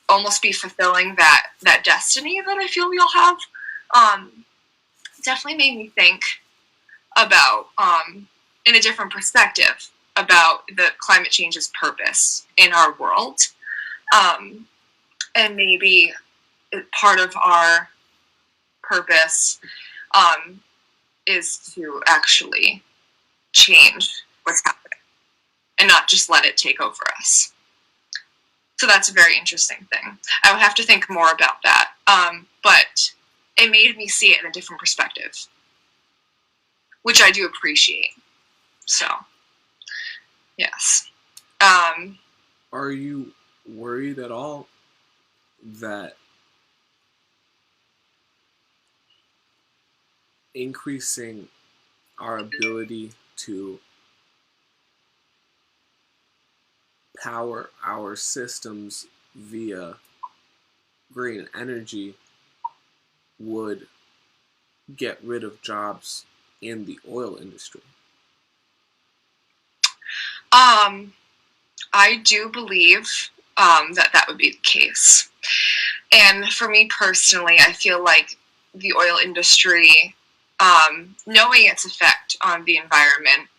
almost be fulfilling that destiny that I feel we all have, definitely made me think about, in a different perspective, about the climate change's purpose in our world. And maybe part of our purpose is to actually change what's happening and not just let it take over us. So that's a very interesting thing. I would have to think more about that. But it made me see it in a different perspective, which I do appreciate. So, yes. Are you worried at all that increasing our ability to power our systems via green energy would get rid of jobs in the oil industry? I do believe that would be the case. And for me personally, I feel like the oil industry, knowing its effect on the environment,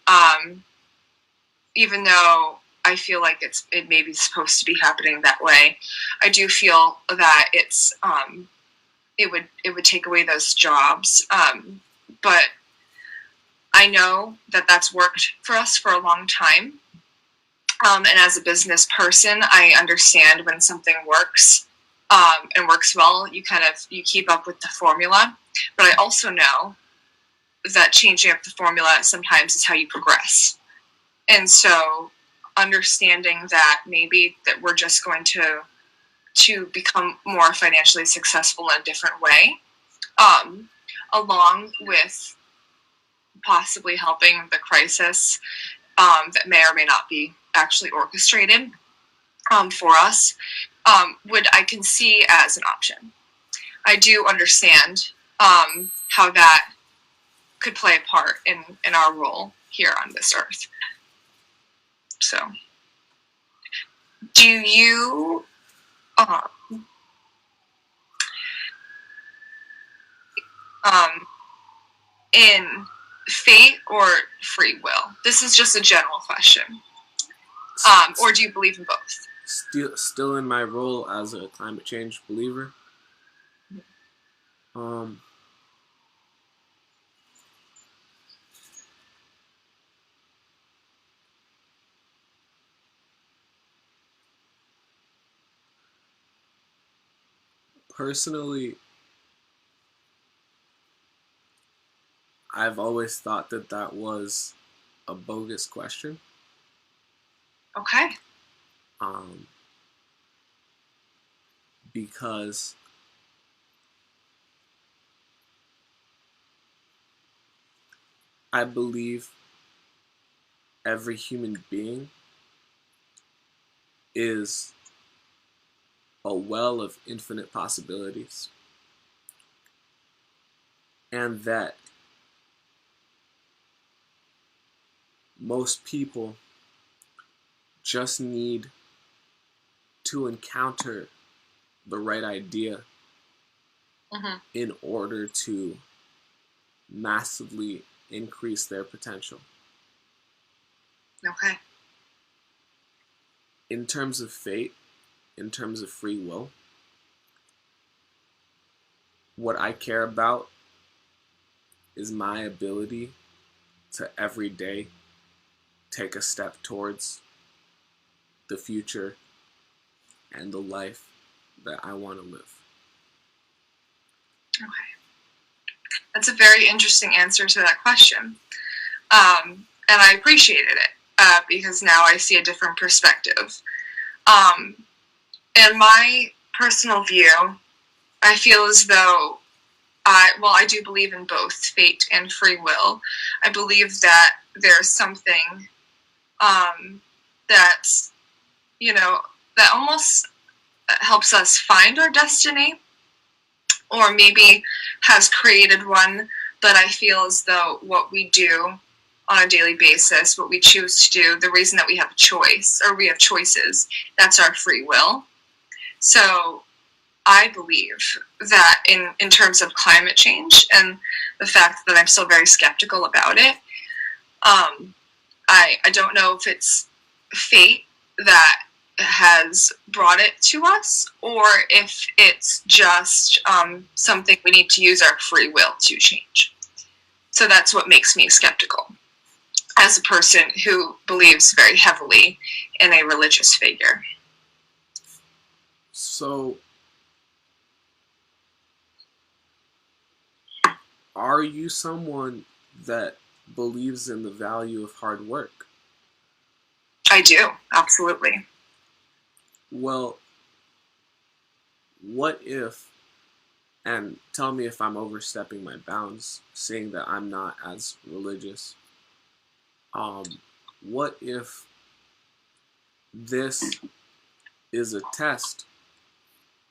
even though I feel like it may be supposed to be happening that way, I do feel that it would take away those jobs. But I know that that's worked for us for a long time. And as a business person, I understand when something works and works well, you keep up with the formula. But I also know that changing up the formula sometimes is how you progress. And so understanding that maybe that we're just going to become more financially successful in a different way, along with possibly helping the crisis that may or may not be actually orchestrated for us, I can see as an option. I do understand how that could play a part in our role here on this earth. So, do you in fate or free will? This is just a general question. Or do you believe in both? Still in my role as a climate change believer. Personally, I've always thought that was a bogus question. Okay. Because I believe every human being is a well of infinite possibilities, and that most people just need to encounter the right idea in order to massively increase their potential. Okay. In terms of fate, in terms of free will, what I care about is my ability to every day take a step towards the future and the life that I want to live. Okay. That's a very interesting answer to that question. And I appreciated it because now I see a different perspective. In my personal view, I feel as though I do believe in both fate and free will. I believe that there's something that's, that almost helps us find our destiny, or maybe has created one, but I feel as though what we do on a daily basis, what we choose to do, the reason that we have a choice, or we have choices, that's our free will. So I believe that in terms of climate change and the fact that I'm still very skeptical about it, I don't know if it's fate that has brought it to us, or if it's just something we need to use our free will to change. So that's what makes me skeptical as a person who believes very heavily in a religious figure. So, are you someone that believes in the value of hard work? I do, absolutely. Well, what if, and tell me if I'm overstepping my bounds, saying that I'm not as religious, what if this is a test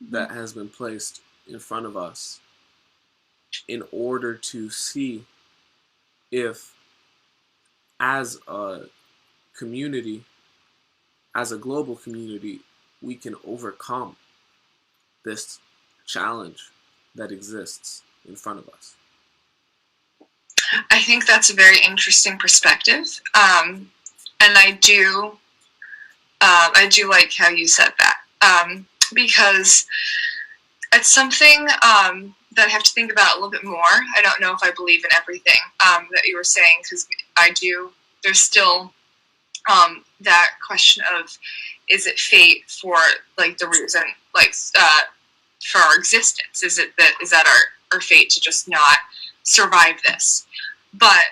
that has been placed in front of us in order to see if, as a community, as a global community, we can overcome this challenge that exists in front of us? I think that's a very interesting perspective, and I do like how you said that, because it's something that I have to think about a little bit more. I don't know if I believe in everything that you were saying, because I do. There's still that question of, is it fate for like the reason, like for our existence? Is that our fate to just not survive this? But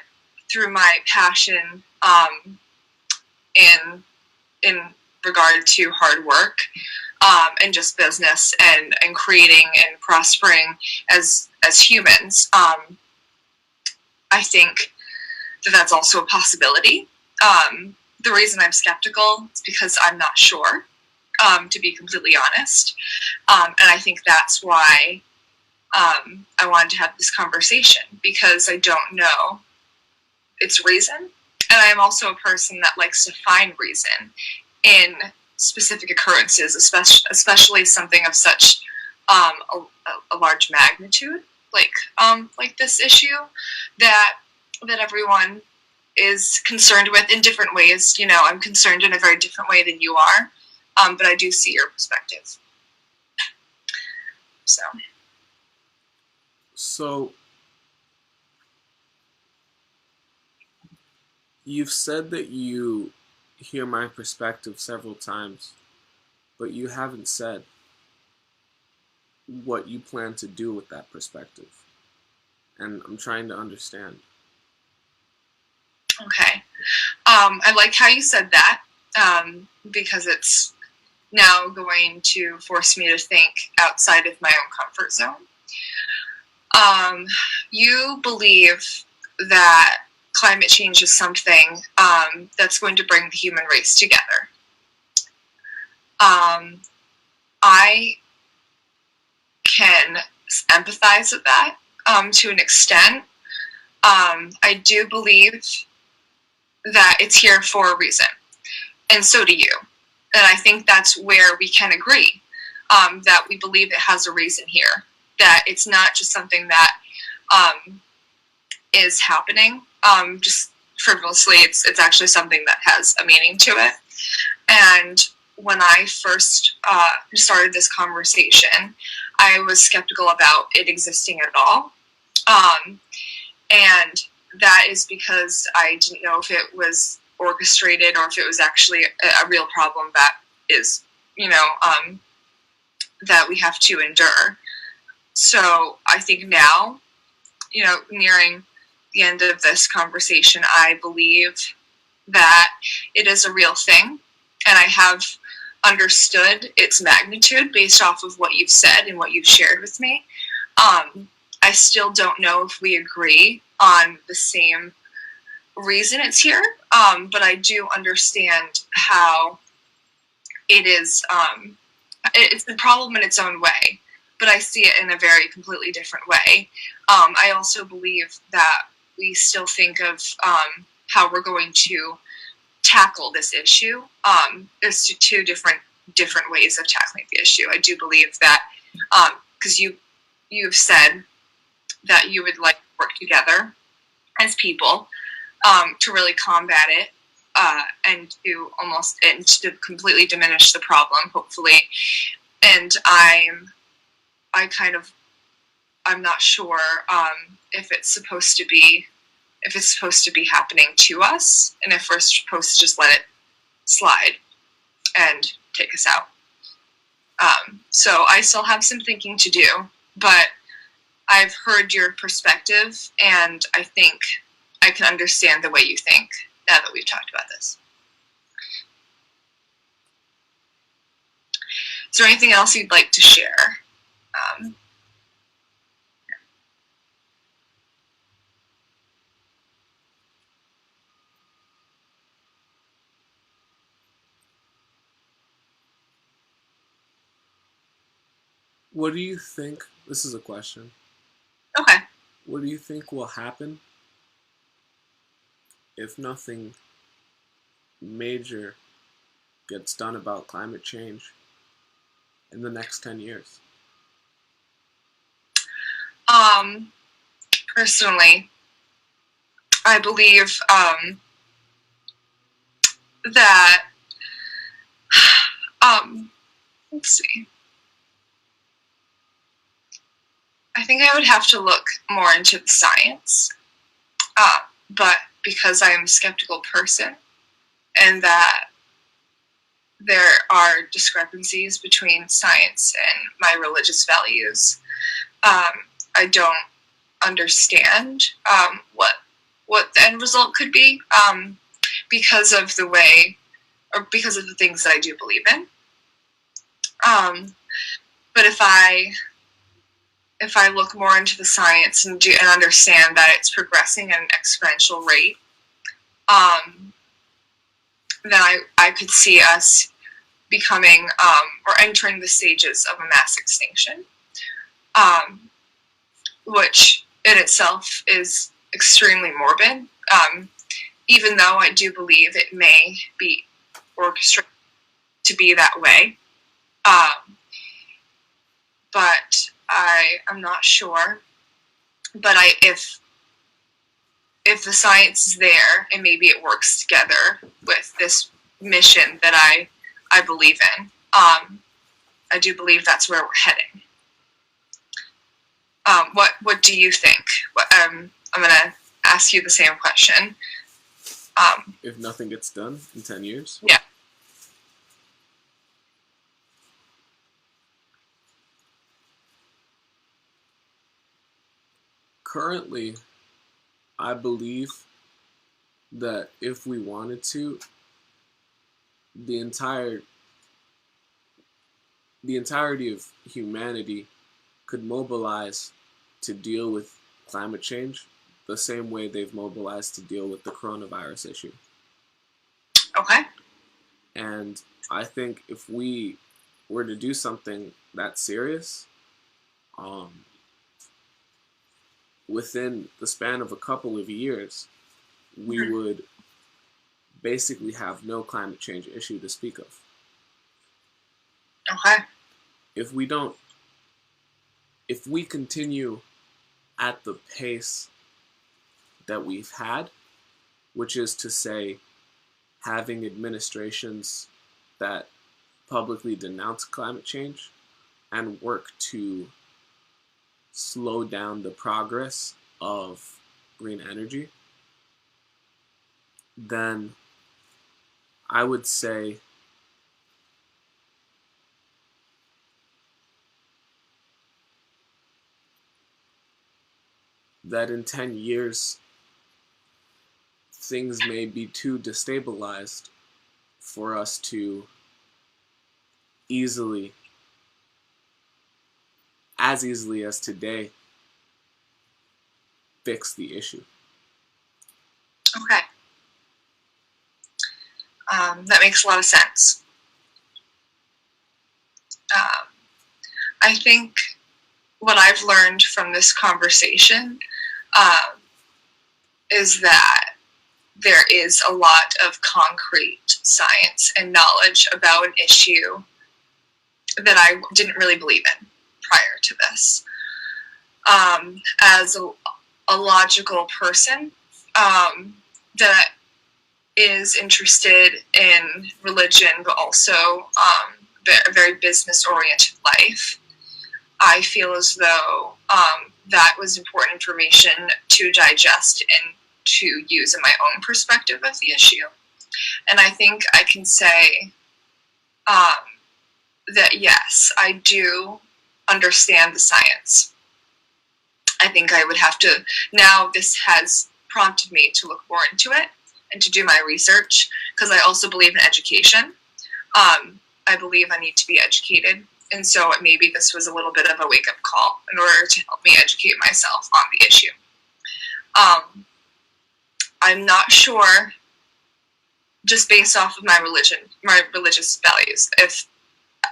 through my passion in regard to hard work and just business and creating and prospering as humans, I think that that's also a possibility. The reason I'm skeptical is because I'm not sure, to be completely honest. And I think that's why I wanted to have this conversation, because I don't know its reason. And I'm also a person that likes to find reason in specific occurrences, especially something of such a large magnitude, like this issue that everyone is concerned with in different ways. I'm concerned in a very different way than you are, but I do see your perspective. So, you've said that you hear my perspective several times, but you haven't said what you plan to do with that perspective. And I'm trying to understand. Okay. I like how you said that, because it's now going to force me to think outside of my own comfort zone. You believe that climate change is something that's going to bring the human race together. I can empathize with that to an extent. I do believe that it's here for a reason, and so do you. And I think that's where we can agree, that we believe it has a reason here, that it's not just something that is happening just frivolously. It's actually something that has a meaning to it. And when I first started this conversation, I was skeptical about it existing at all. And that is because I didn't know if it was orchestrated or if it was actually a real problem that is, that we have to endure. So I think now, nearing the end of this conversation, I believe that it is a real thing, and I have understood its magnitude based off of what you've said and what you've shared with me. I still don't know if we agree on the same reason it's here, but I do understand how it is. It's a problem in its own way, but I see it in a very completely different way. I also believe that we still think of how we're going to tackle this issue. There's two different ways of tackling the issue. I do believe that because you've said that you would like to work together as people to really combat it and to completely diminish the problem, hopefully. And I'm not sure if it's supposed to be happening to us, and if we're supposed to just let it slide and take us out. So I still have some thinking to do, but I've heard your perspective, and I think I can understand the way you think now that we've talked about this. Is there anything else you'd like to share? What do you think? This is a question. Okay. What do you think will happen if nothing major gets done about climate change in the next 10 years? Personally, I believe that let's see. I think I would have to look more into the science, but because I am a skeptical person, and that there are discrepancies between science and my religious values, I don't understand what the end result could be because of the way, or because of the things that I do believe in. But if I look more into the science and understand that it's progressing at an exponential rate, then I could see us becoming or entering the stages of a mass extinction, which in itself is extremely morbid, even though I do believe it may be orchestrated to be that way. But I'm not sure. But if the science is there and maybe it works together with this mission that I believe in, I do believe that's where we're heading. What do you think? I'm going to ask you the same question. If nothing gets done in 10 years? Yeah. Currently, I believe that if we wanted to, the entirety of humanity could mobilize to deal with climate change the same way they've mobilized to deal with the coronavirus issue. Okay. And I think if we were to do something that serious, um, within the span of a couple of years, we Mhm. would basically have no climate change issue to speak of. Okay. If we don't, if we continue at the pace that we've had, which is to say, having administrations that publicly denounce climate change and work to slow down the progress of green energy, then I would say that in 10 years, things may be too destabilized for us to easily, as easily as today, fix the issue. Okay. That makes a lot of sense. Um, I think what I've learned from this conversation um, is that there is a lot of concrete science and knowledge about an issue that I didn't really believe in prior to this. As a logical person that is interested in religion, but also a very business-oriented life, I feel as though that was important information to digest and to use in my own perspective of the issue. And I think I can say that yes, I do understand the science. I think I would have to, now this has prompted me to look more into it and to do my research, because I also believe in education. I believe I need to be educated, and so maybe this was a little bit of a wake-up call in order to help me educate myself on the issue. I'm not sure, just based off of my religion, my religious values, if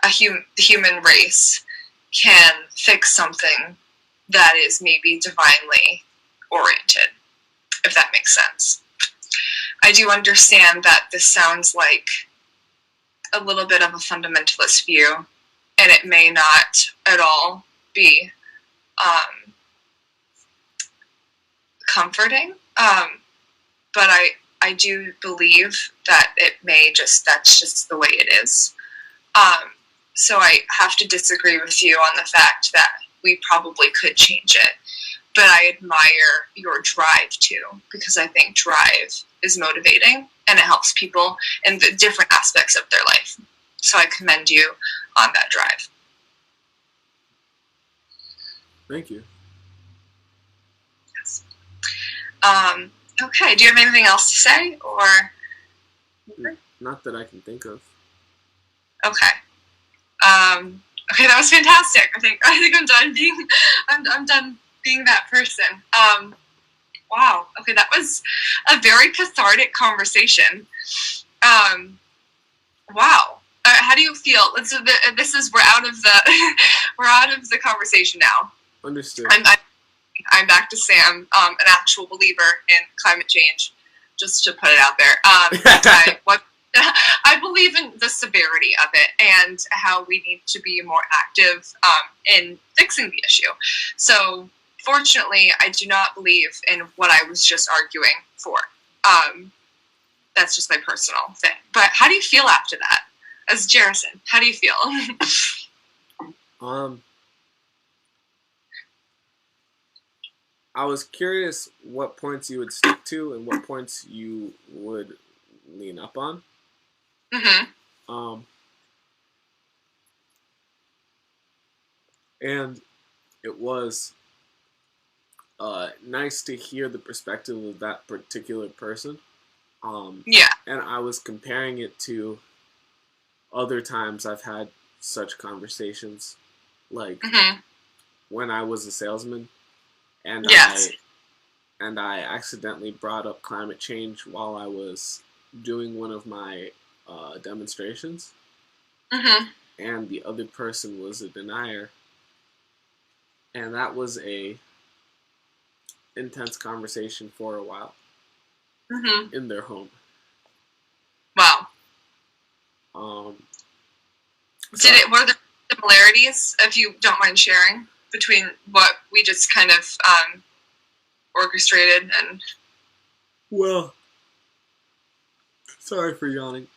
the human race can fix something that is maybe divinely oriented, if that makes sense. I do understand that this sounds like a little bit of a fundamentalist view, and it may not at all be comforting, but I do believe that it may just, that's just the way it is. So I have to disagree with you on the fact that we probably could change it. But I admire your drive too, because I think drive is motivating and it helps people in the different aspects of their life. So I commend you on that drive. Thank you. Yes. Okay, do you have anything else to say, or? Not that I can think of. Okay. Okay, that was fantastic. I think I'm done being I'm done being that person. Wow. Okay, that was a very cathartic conversation. Wow. How do you feel? This is we're out of the we're out of the conversation now. Understood. I'm back to Sam, an actual believer in climate change, just to put it out there. I believe in the severity of it and how we need to be more active in fixing the issue. So, fortunately, I do not believe in what I was just arguing for. That's just my personal thing. But how do you feel after that? As Jerison, how do you feel? I was curious what points you would stick to and what points you would lean up on. Mm-hmm. And it was nice to hear the perspective of that particular person. Yeah. And I was comparing it to other times I've had such conversations, like when I was a salesman, and yes. I accidentally brought up climate change while I was doing one of my demonstrations. Mm-hmm. and the other person was a denier. And that was a intense conversation for a while in their home. Wow. Were there similarities, if you don't mind sharing, between what we just kind of orchestrated and... Well, sorry for yawning.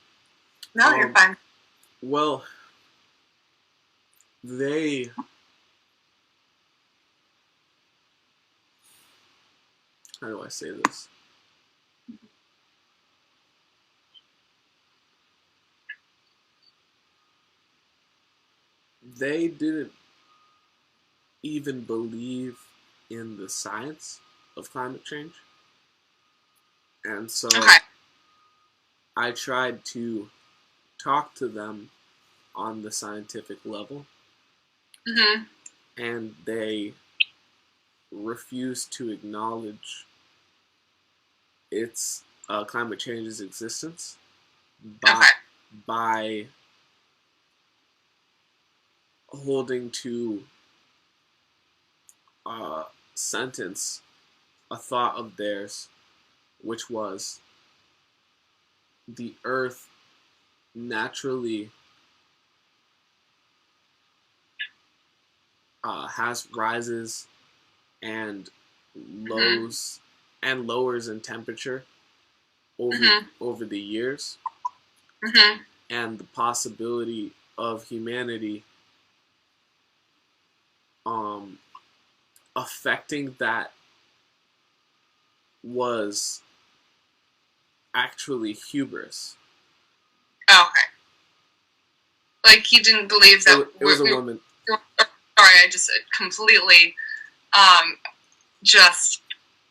No, you're fine. Well, they... How do I say this? They didn't even believe in the science of climate change. And so I tried to talk to them on the scientific level. And they refused to acknowledge its climate change's existence by holding to a sentence, a thought of theirs, which was the earth naturally has rises and lows and lowers in temperature over the years, and the possibility of humanity affecting that was actually hubris. Oh, okay. Like, he didn't believe that... It was a woman. Sorry, I just completely just,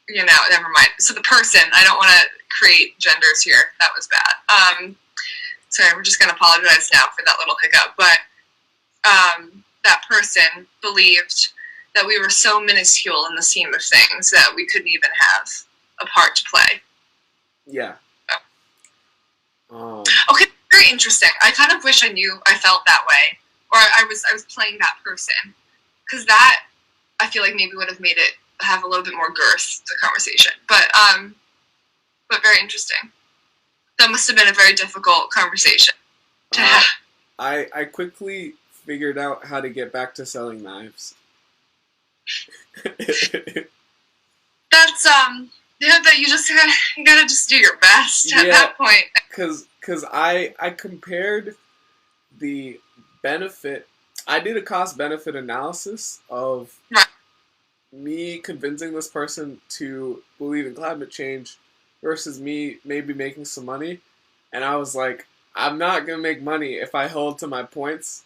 never mind. So the person, I don't want to create genders here. That was bad. Sorry, we're just going to apologize now for that little hiccup. But that person believed that we were so minuscule in the scheme of things that we couldn't even have a part to play. Yeah. Okay, very interesting. I kind of wish I knew I felt that way, or I was playing that person, because that, I feel like, maybe would have made it have a little bit more girth to the conversation. But very interesting. That must have been a very difficult conversation to have. I quickly figured out how to get back to selling knives. That's that you gotta just do your best at that point. Because I compared the benefit. I did a cost-benefit analysis of me convincing this person to believe in climate change versus me maybe making some money. And I was like, I'm not going to make money if I hold to my points.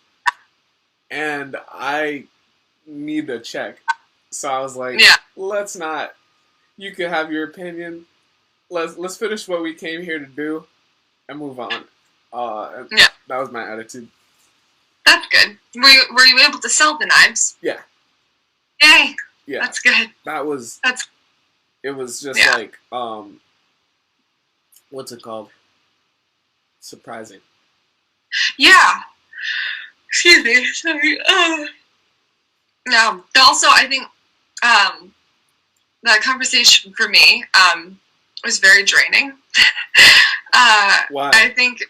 And I need a check. So I was like, let's not. You can have your opinion. Let's finish what we came here to do and move on. That was my attitude. That's good. Were you able to sell the knives? Yeah. Yay. Yeah. That's good. It was just like, what's it called? Surprising. Yeah. Excuse me. Sorry. No. Also, I think that conversation for me was very draining. Why? I think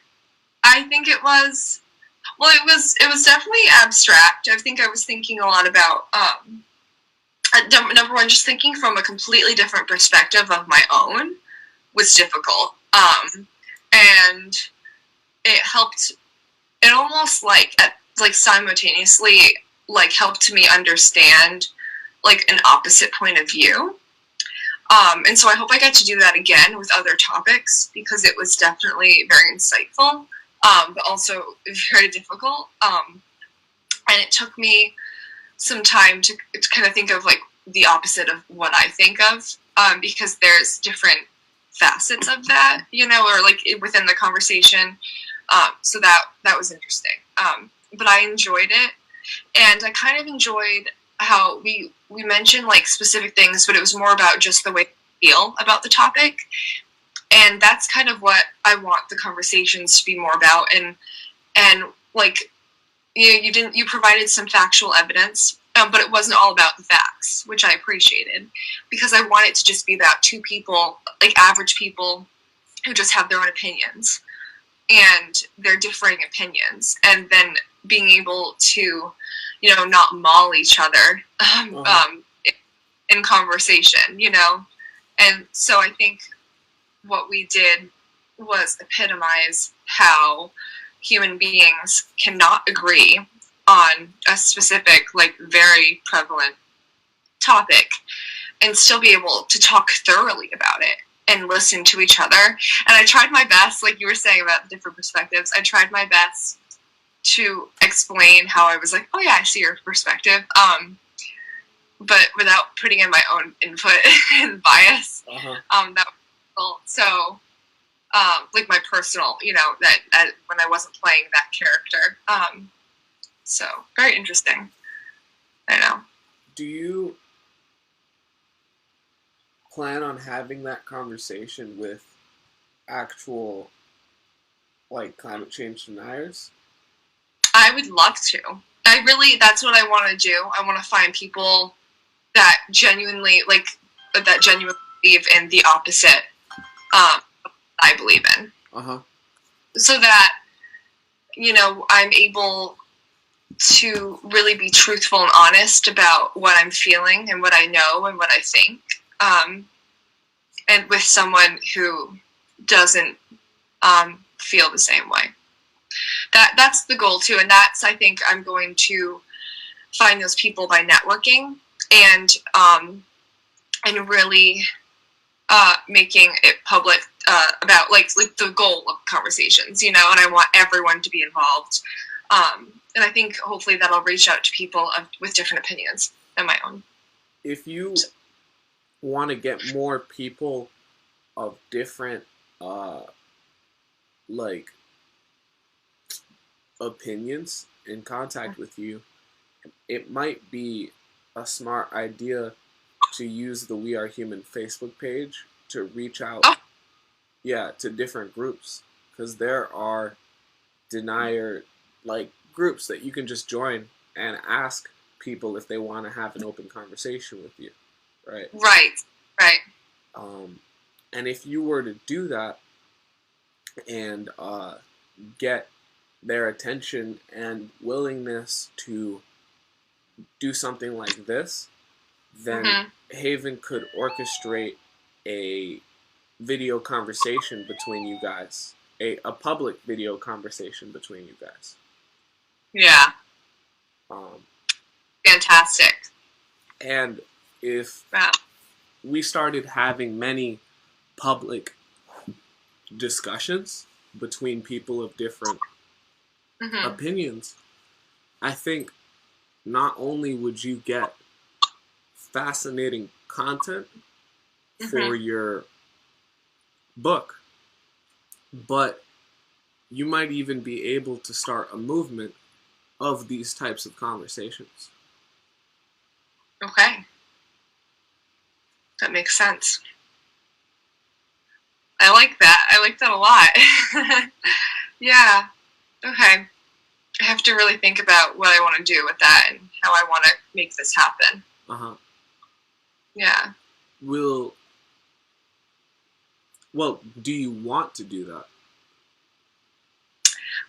it was. Well, it was definitely abstract. I think I was thinking a lot about number one, just thinking from a completely different perspective of my own was difficult. And it helped. It almost like simultaneously helped me understand an opposite point of view. And so I hope I get to do that again with other topics, because it was definitely very insightful, but also very difficult. And it took me some time to kind of think of the opposite of what I think of, because there's different facets of that, or within the conversation. So that was interesting. But I enjoyed it, and I kind of enjoyed how we mentioned specific things, but it was more about just the way I feel about the topic. And that's kind of what I want the conversations to be more about. And you provided some factual evidence, but it wasn't all about the facts, which I appreciated, because I want it to just be about two people, like average people, who just have their own opinions and their differing opinions, and then being able to, not maul each other in conversation, And so I think what we did was epitomize how human beings cannot agree on a specific, very prevalent topic and still be able to talk thoroughly about it and listen to each other. And I tried my best, like you were saying about the different perspectives, I tried my best to explain how I was like, oh yeah, I see your perspective, but without putting in my own input and bias. That was difficult. So, my personal, that when I wasn't playing that character. So, very interesting. I know. Do you plan on having that conversation with actual, climate change deniers? I would love to. That's what I want to do. I want to find people that genuinely, believe in the opposite I believe in. So that, I'm able to really be truthful and honest about what I'm feeling and what I know and what I think. And with someone who doesn't feel the same way. That's the goal too, and I think I'm going to find those people by networking and really making it public about the goal of conversations, and I want everyone to be involved. And I think hopefully that'll reach out to people with different opinions than my own. If you want to get more people of different opinions in contact with you, it might be a smart idea to use the We Are Human Facebook page to reach out to different groups, because there are denier groups that you can just join and ask people if they want to have an open conversation with you, right? Right. And if you were to do that and get their attention and willingness to do something like this, then Haven could orchestrate a video conversation between you guys, a public video conversation between you guys. Yeah. Fantastic. And if we started having many public discussions between people of different opinions, I think not only would you get fascinating content for your book, but you might even be able to start a movement of these types of conversations. Okay. That makes sense. I like that. I like that a lot. Yeah. Okay. I have to really think about what I want to do with that and how I want to make this happen. Yeah. Well, do you want to do that?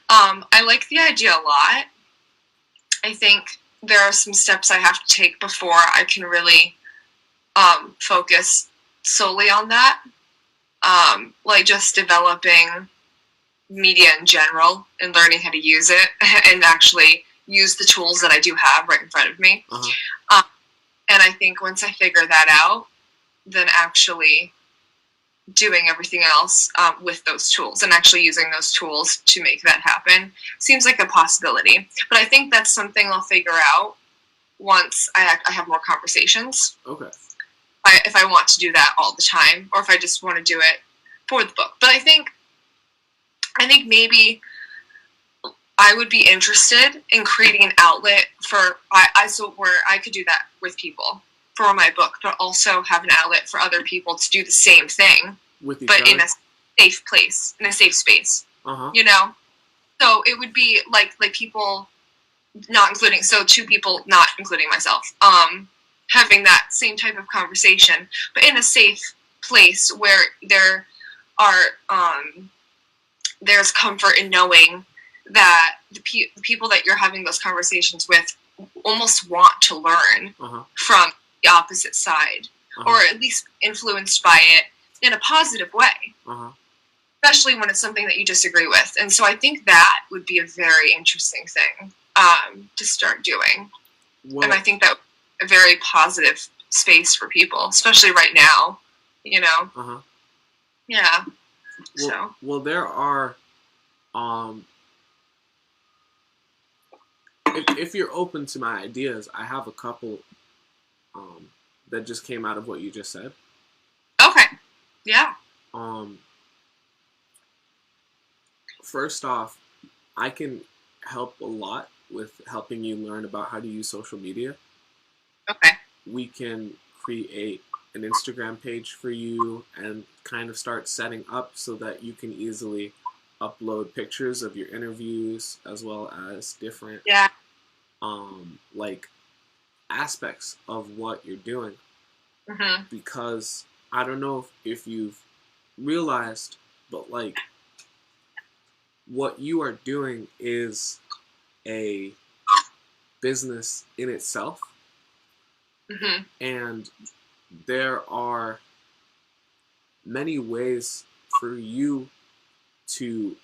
I like the idea a lot. I think there are some steps I have to take before I can really focus solely on that. Just developing media in general and learning how to use it and actually use the tools that I do have right in front of me. And I think once I figure that out, then actually doing everything else with those tools and actually using those tools to make that happen seems like a possibility. But I think that's something I'll figure out once I have more conversations. Okay. If I want to do that all the time, or if I just want to do it for the book. But I think maybe I would be interested in creating an outlet where I could do that with people for my book, but also have an outlet for other people to do the same thing, with but in a safe place, in a safe space. So it would be like people not including, so two people, not including myself, having that same type of conversation, but in a safe place where there are, there's comfort in knowing that the people that you're having those conversations with almost want to learn from the opposite side, or at least influenced by it in a positive way, especially when it's something that you disagree with. And so I think that would be a very interesting thing to start doing. Well, and I think that a very positive space for people, especially right now, you know? Yeah. Well, there are, if you're open to my ideas, I have a couple that just came out of what you just said. Okay. Yeah. First off, I can help a lot with helping you learn about how to use social media. Okay. We can create an Instagram page for you and kind of start setting up so that you can easily upload pictures of your interviews as well as different like aspects of what you're doing. Because I don't know if you've realized, but like what you are doing is a business in itself. And there are many ways for you to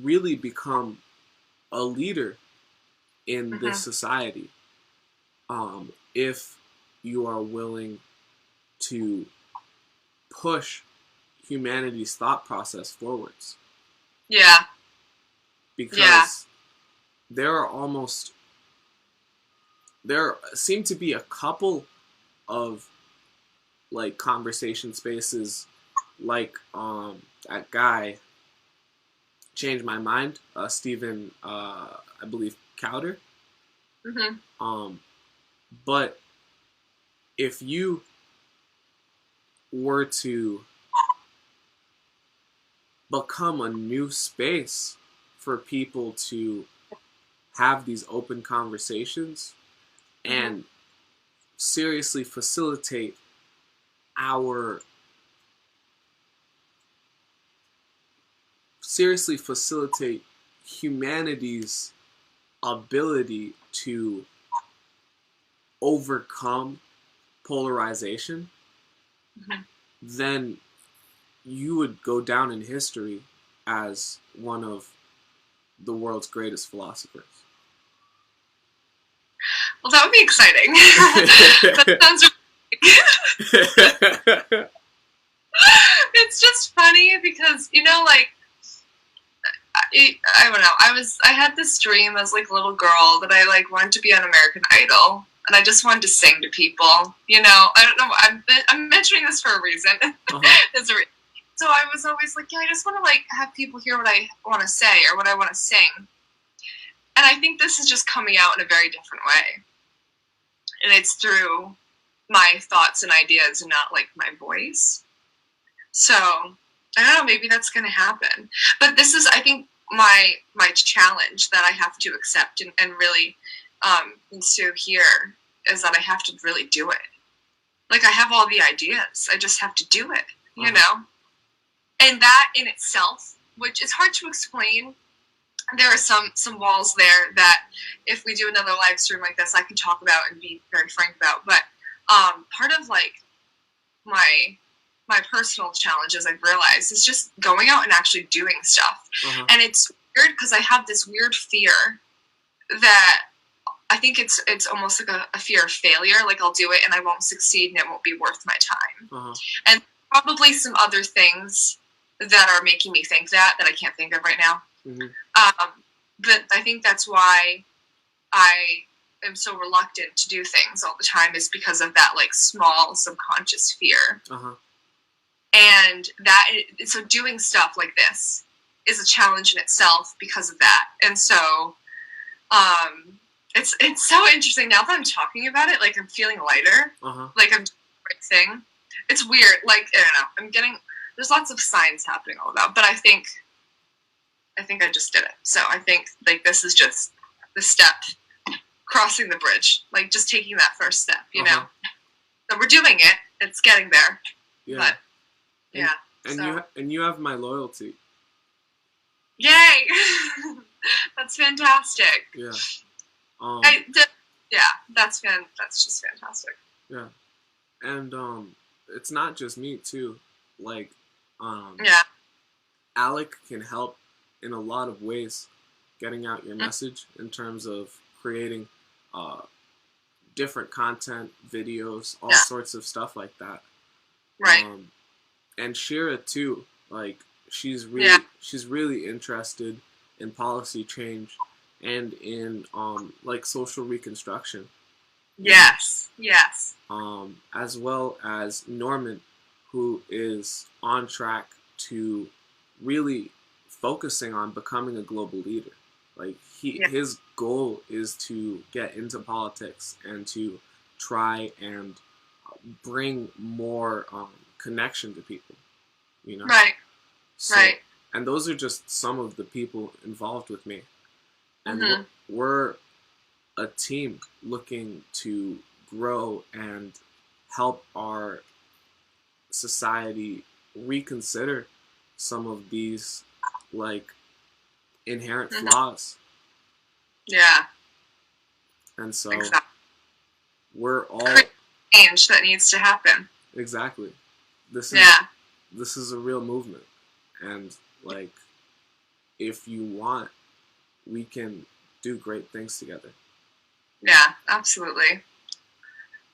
really become a leader in this society, if you are willing to push humanity's thought process forwards. Yeah. Because there seem to be a couple of like conversation spaces, like that guy changed my mind, Stephen, I believe Cowder. But if you were to become a new space for people to have these open conversations and seriously facilitate humanity's ability to overcome polarization, then you would go down in history as one of the world's greatest philosophers. Well, that would be exciting. That sounds really It's just funny because, you know, like, I don't know, I had this dream as, like, a little girl that I, like, wanted to be on American Idol, and I just wanted to sing to people, you know? I don't know, I'm mentioning this for a reason. There's a reason. So I was always like, yeah, I just want to, like, have people hear what I want to say or what I want to sing. And I think this is just coming out in a very different way. And it's through my thoughts and ideas and not, like, my voice. So, I don't know, maybe that's going to happen. But this is, I think, my challenge that I have to accept and really ensue here is that I have to really do it. Like, I have all the ideas. I just have to do it, you know? And that in itself, which is hard to explain, there are some walls there that if we do another live stream like this, I can talk about and be very frank about. But part of, like, my personal challenges, I've realized, is just going out and actually doing stuff. And it's weird because I have this weird fear that I think it's almost like a fear of failure. Like, I'll do it and I won't succeed and it won't be worth my time. And probably some other things that are making me think that I can't think of right now. But I think that's why I am so reluctant to do things all the time, is because of that, like, small subconscious fear. And so doing stuff like this is a challenge in itself because of that. And so it's so interesting now that I'm talking about it. Like, I'm feeling lighter. Like, I'm doing the right thing. It's weird. Like, I don't know. There's lots of signs happening all about. But I think I think I just did it. So I think like this is just the step, crossing the bridge, like just taking that first step, you know. So we're doing it. It's getting there. Yeah. But yeah. And you have my loyalty. Yay! That's fantastic. Yeah. Yeah, that's just fantastic. Yeah. And it's not just me too. Like yeah. Alec can help in a lot of ways getting out your message in terms of creating different content, videos, all sorts of stuff like that. Right. And Shira too, like she's really interested in policy change and in like social reconstruction. Yes. Yes. As well as Norman, who is on track to really focusing on becoming a global leader. Like his goal is to get into politics and to try and bring more connection to people, you know. Right. So, right. And those are just some of the people involved with me, and we're a team looking to grow and help our society reconsider some of these like inherent flaws. Yeah. And so exactly. we're all change that needs to happen. Exactly. This is a real movement, and like if you want, we can do great things together. Yeah, absolutely.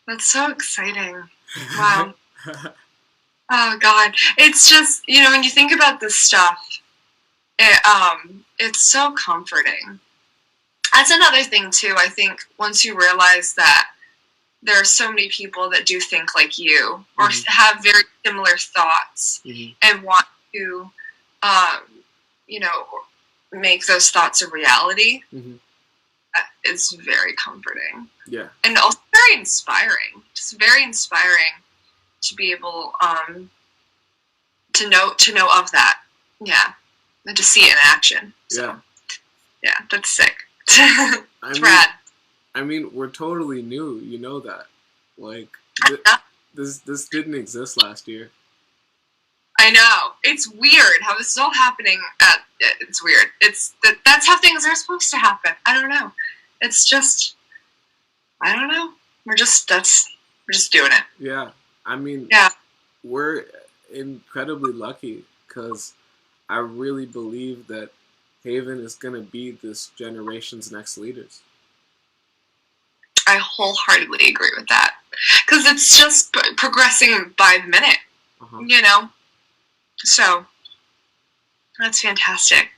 That's so exciting. Wow. Oh God, it's just, you know, when you think about this stuff, it's so comforting. That's another thing too. I think once you realize that there are so many people that do think like you or have very similar thoughts and want to, you know, make those thoughts a reality, it's very comforting. Yeah. And also very inspiring. Just very inspiring to be able to know of that. Yeah. And to see it in action. So, yeah, that's sick. It's rad. I mean, we're totally new. You know that. Like, this didn't exist last year. I know. It's weird how this is all happening. It's weird. That's how things are supposed to happen. I don't know. It's just, I don't know. We're just doing it. Yeah. I mean, we're incredibly lucky because I really believe that Haven is going to be this generation's next leaders. I wholeheartedly agree with that. Because it's just progressing by the minute, you know? So, that's fantastic.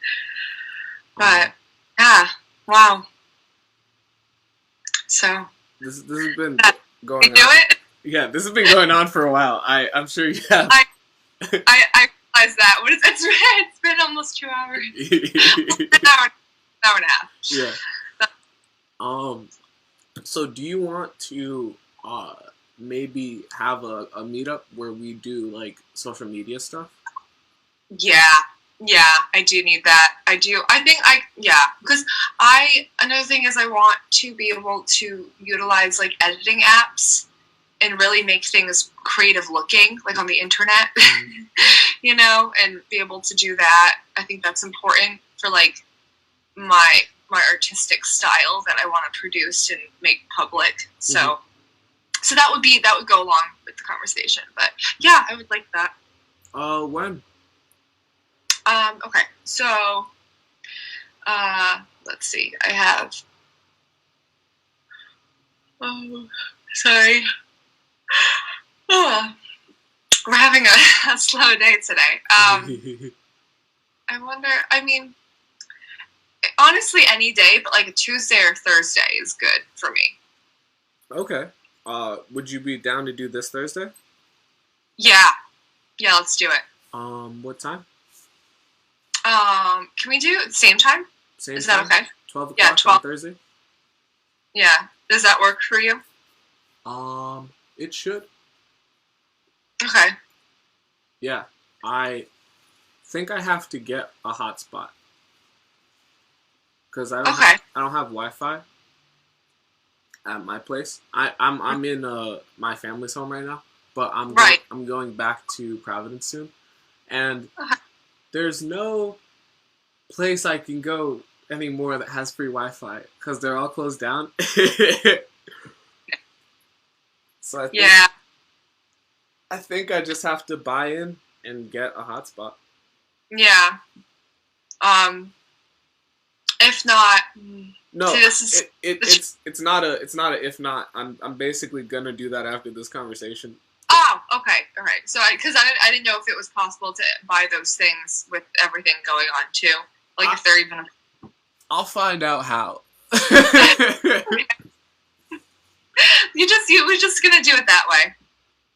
But, yeah, wow. So. This has been going on. You do it? Yeah, this has been going on for a while. I'm sure you have. I realize that. What is it? It's been almost 2 hours. An hour and a half. Yeah. So do you want to maybe have a meetup where we do like social media stuff? Yeah, I do need that. I do. I think because another thing is I want to be able to utilize like editing apps and really make things creative looking, like on the internet, you know, and be able to do that. I think that's important for like my artistic style that I want to produce and make public. So that would go along with the conversation. But yeah, I would like that. When? Okay, so let's see. I have. Oh, sorry. Oh, we're having a slow day today. I wonder. I mean, honestly, any day, but like a Tuesday or Thursday is good for me. Okay. Would you be down to do this Thursday? Yeah, let's do it. What time? Can we do it same time? Is that okay? 12 o'clock 12. On Thursday? Yeah. Does that work for you? It should. Okay. Yeah. I think I have to get a hotspot. because I Okay. don't have Wi-Fi at my place. I'm in my family's home right now, but Right. I'm going back to Providence soon, and Okay. there's no place I can go anymore that has free Wi-Fi because they're all closed down. So Yeah. I think I just have to buy in and get a hotspot. Yeah. If not, No, see, this is it's not a if not. I'm basically gonna do that after this conversation. oh, okay, all right. So, because I didn't know if it was possible to buy those things with everything going on too, like if they're even. I'll find out how. We're just gonna do it that way.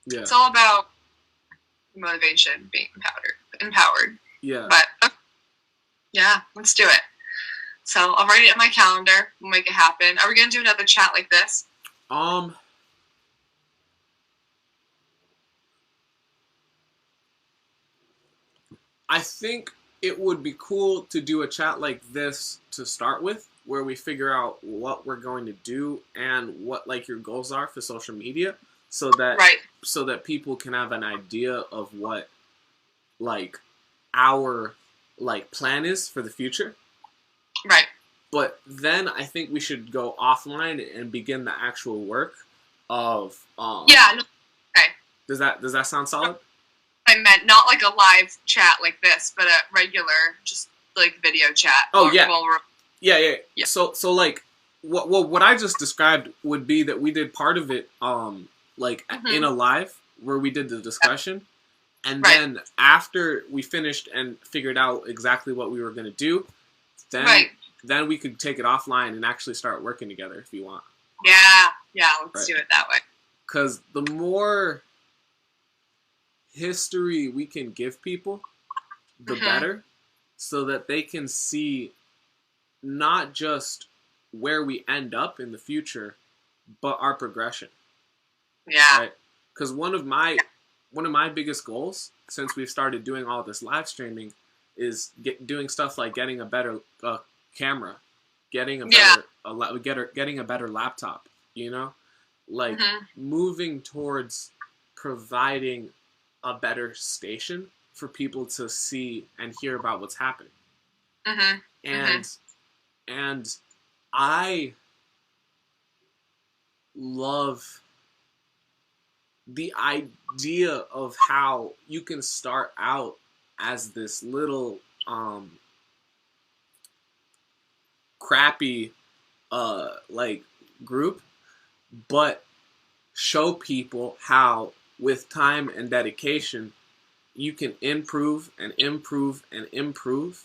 Yeah. It's all about motivation, being empowered. Yeah. But yeah, let's do it. So I'll write it in my calendar. We'll make it happen. Are we gonna do another chat like this? I think it would be cool to do a chat like this to start with, where we figure out what we're going to do and what like your goals are for social media, so that people can have an idea of what like our like plan is for the future. Right. But then I think we should go offline and begin the actual work of yeah. No, okay. Does that sound solid? I meant not like a live chat like this, but a regular, just like video chat. Oh yeah. Yeah. So like what I just described would be that we did part of it like in a live where we did the discussion, and then after we finished and figured out exactly what we were going to do, then we could take it offline and actually start working together if you want. Yeah, let's do it that way. Because the more history we can give people, the better, so that they can see not just where we end up in the future, but our progression. Yeah. Right? Because one of my biggest goals since we've started doing all this live streaming is doing stuff like getting a better camera, getting a better getting a better laptop. You know, like moving towards providing a better station for people to see and hear about what's happening. And I love the idea of how you can start out as this little crappy like group, but show people how with time and dedication you can improve and improve and improve.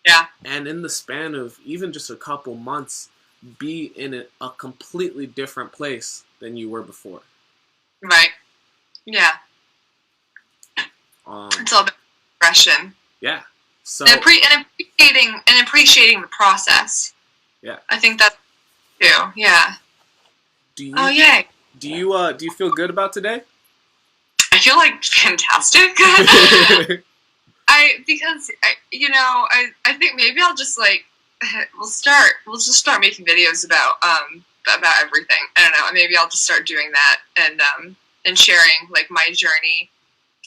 Yeah. And in the span of even just a couple months, be in a completely different place than you were before. Right. Yeah. It's all about progression. Yeah. So and appreciating the process. Yeah. I think that's too. Yeah. Yay. Do you feel good about today? I feel like fantastic. I think maybe I'll just like we'll just start making videos about everything. I don't know. Maybe I'll just start doing that and sharing like my journey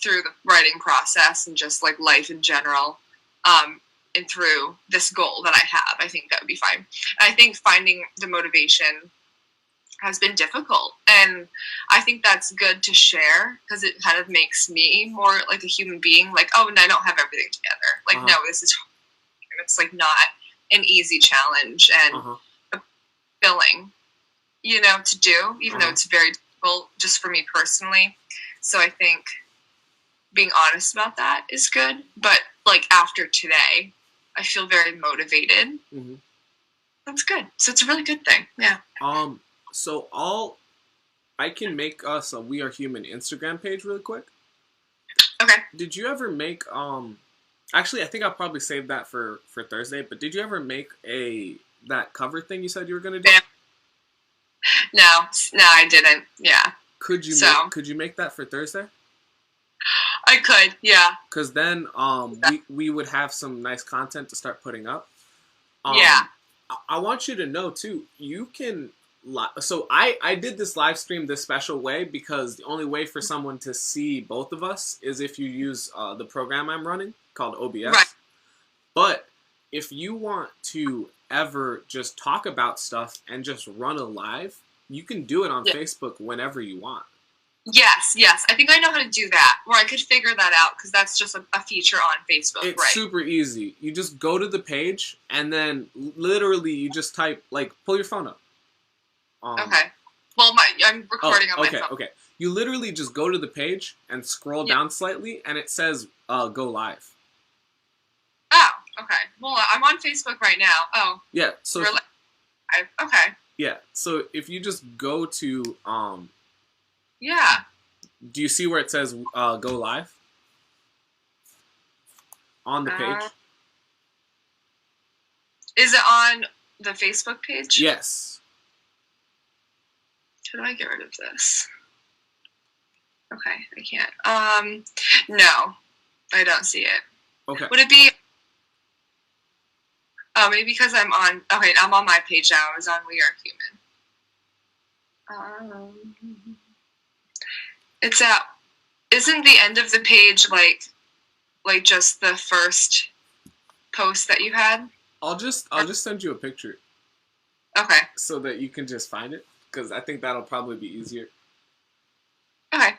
through the writing process and just like life in general, and through this goal that I have. I think that would be fine. And I think finding the motivation has been difficult, and I think that's good to share because it kind of makes me more like a human being. Like, oh, and I don't have everything together. Like, no, this is it's like not an easy challenge and fulfilling, to do, even though it's very difficult just for me personally. So I think being honest about that is good. But like after today, I feel very motivated. That's good. So it's a really good thing. Yeah. So I can make us a We Are Human Instagram page really quick. Okay. Did you ever make actually I think I'll probably save that for Thursday, but did you ever make that cover thing you said you were gonna do? No, I didn't. Yeah. Could you make that for Thursday? I could, yeah. Because then we would have some nice content to start putting up. Yeah. I want you to know too. You can. So I did this live stream this special way because the only way for someone to see both of us is if you use the program I'm running called OBS. Right. But if you want to ever just talk about stuff and just run a live, you can do it on Facebook whenever you want. Yes. I think I know how to do that. Or I could figure that out because that's just a feature on Facebook, it's right? super easy. You just go to the page and then literally you just type, like, pull your phone up. Okay. Well, I'm recording on my phone. Okay. You literally just go to the page and scroll down slightly and it says go live. Oh, okay. Well, I'm on Facebook right now. Oh. Yeah, so... okay. Yeah, so if you just go to... yeah. Do you see where it says go live? On the page? Is it on the Facebook page? Yes. How do I get rid of this? Okay, I can't. No. I don't see it. Okay. Would it be... Oh, maybe because I'm on... Okay, I'm on my page now. I was on We Are Human. It's at... Isn't the end of the page like just the first post that you had? I'll just send you a picture. Okay. So that you can just find it, because I think that'll probably be easier. Okay.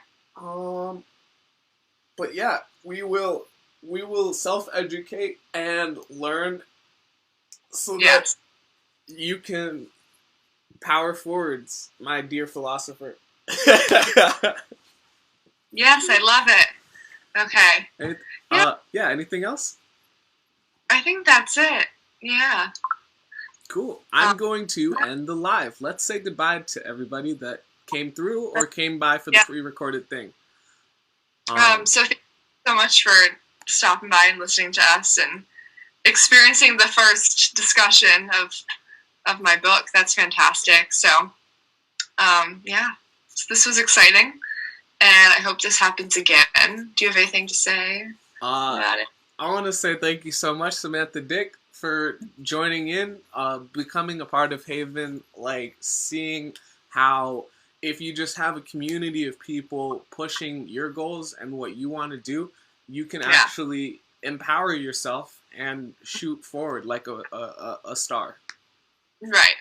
But yeah, we will self-educate and learn so that you can power forwards, my dear philosopher. Yes, I love it. Okay. Yeah, anything else? I think that's it. Yeah. Cool. I'm going to end the live. Let's say goodbye to everybody that came through or came by for the pre-recorded thing. So thank you so much for stopping by and listening to us and experiencing the first discussion of my book. That's fantastic. So, so this was exciting, and I hope this happens again. Do you have anything to say about it? I want to say thank you so much, Samantha Dick, for joining in, becoming a part of Haven, like seeing how if you just have a community of people pushing your goals and what you want to do, you can actually empower yourself and shoot forward like a star. Right.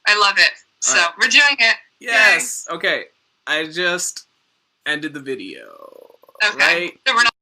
I love it. So we're doing it. Yes. Yay. Okay. I just ended the video. Okay. Right? So we're not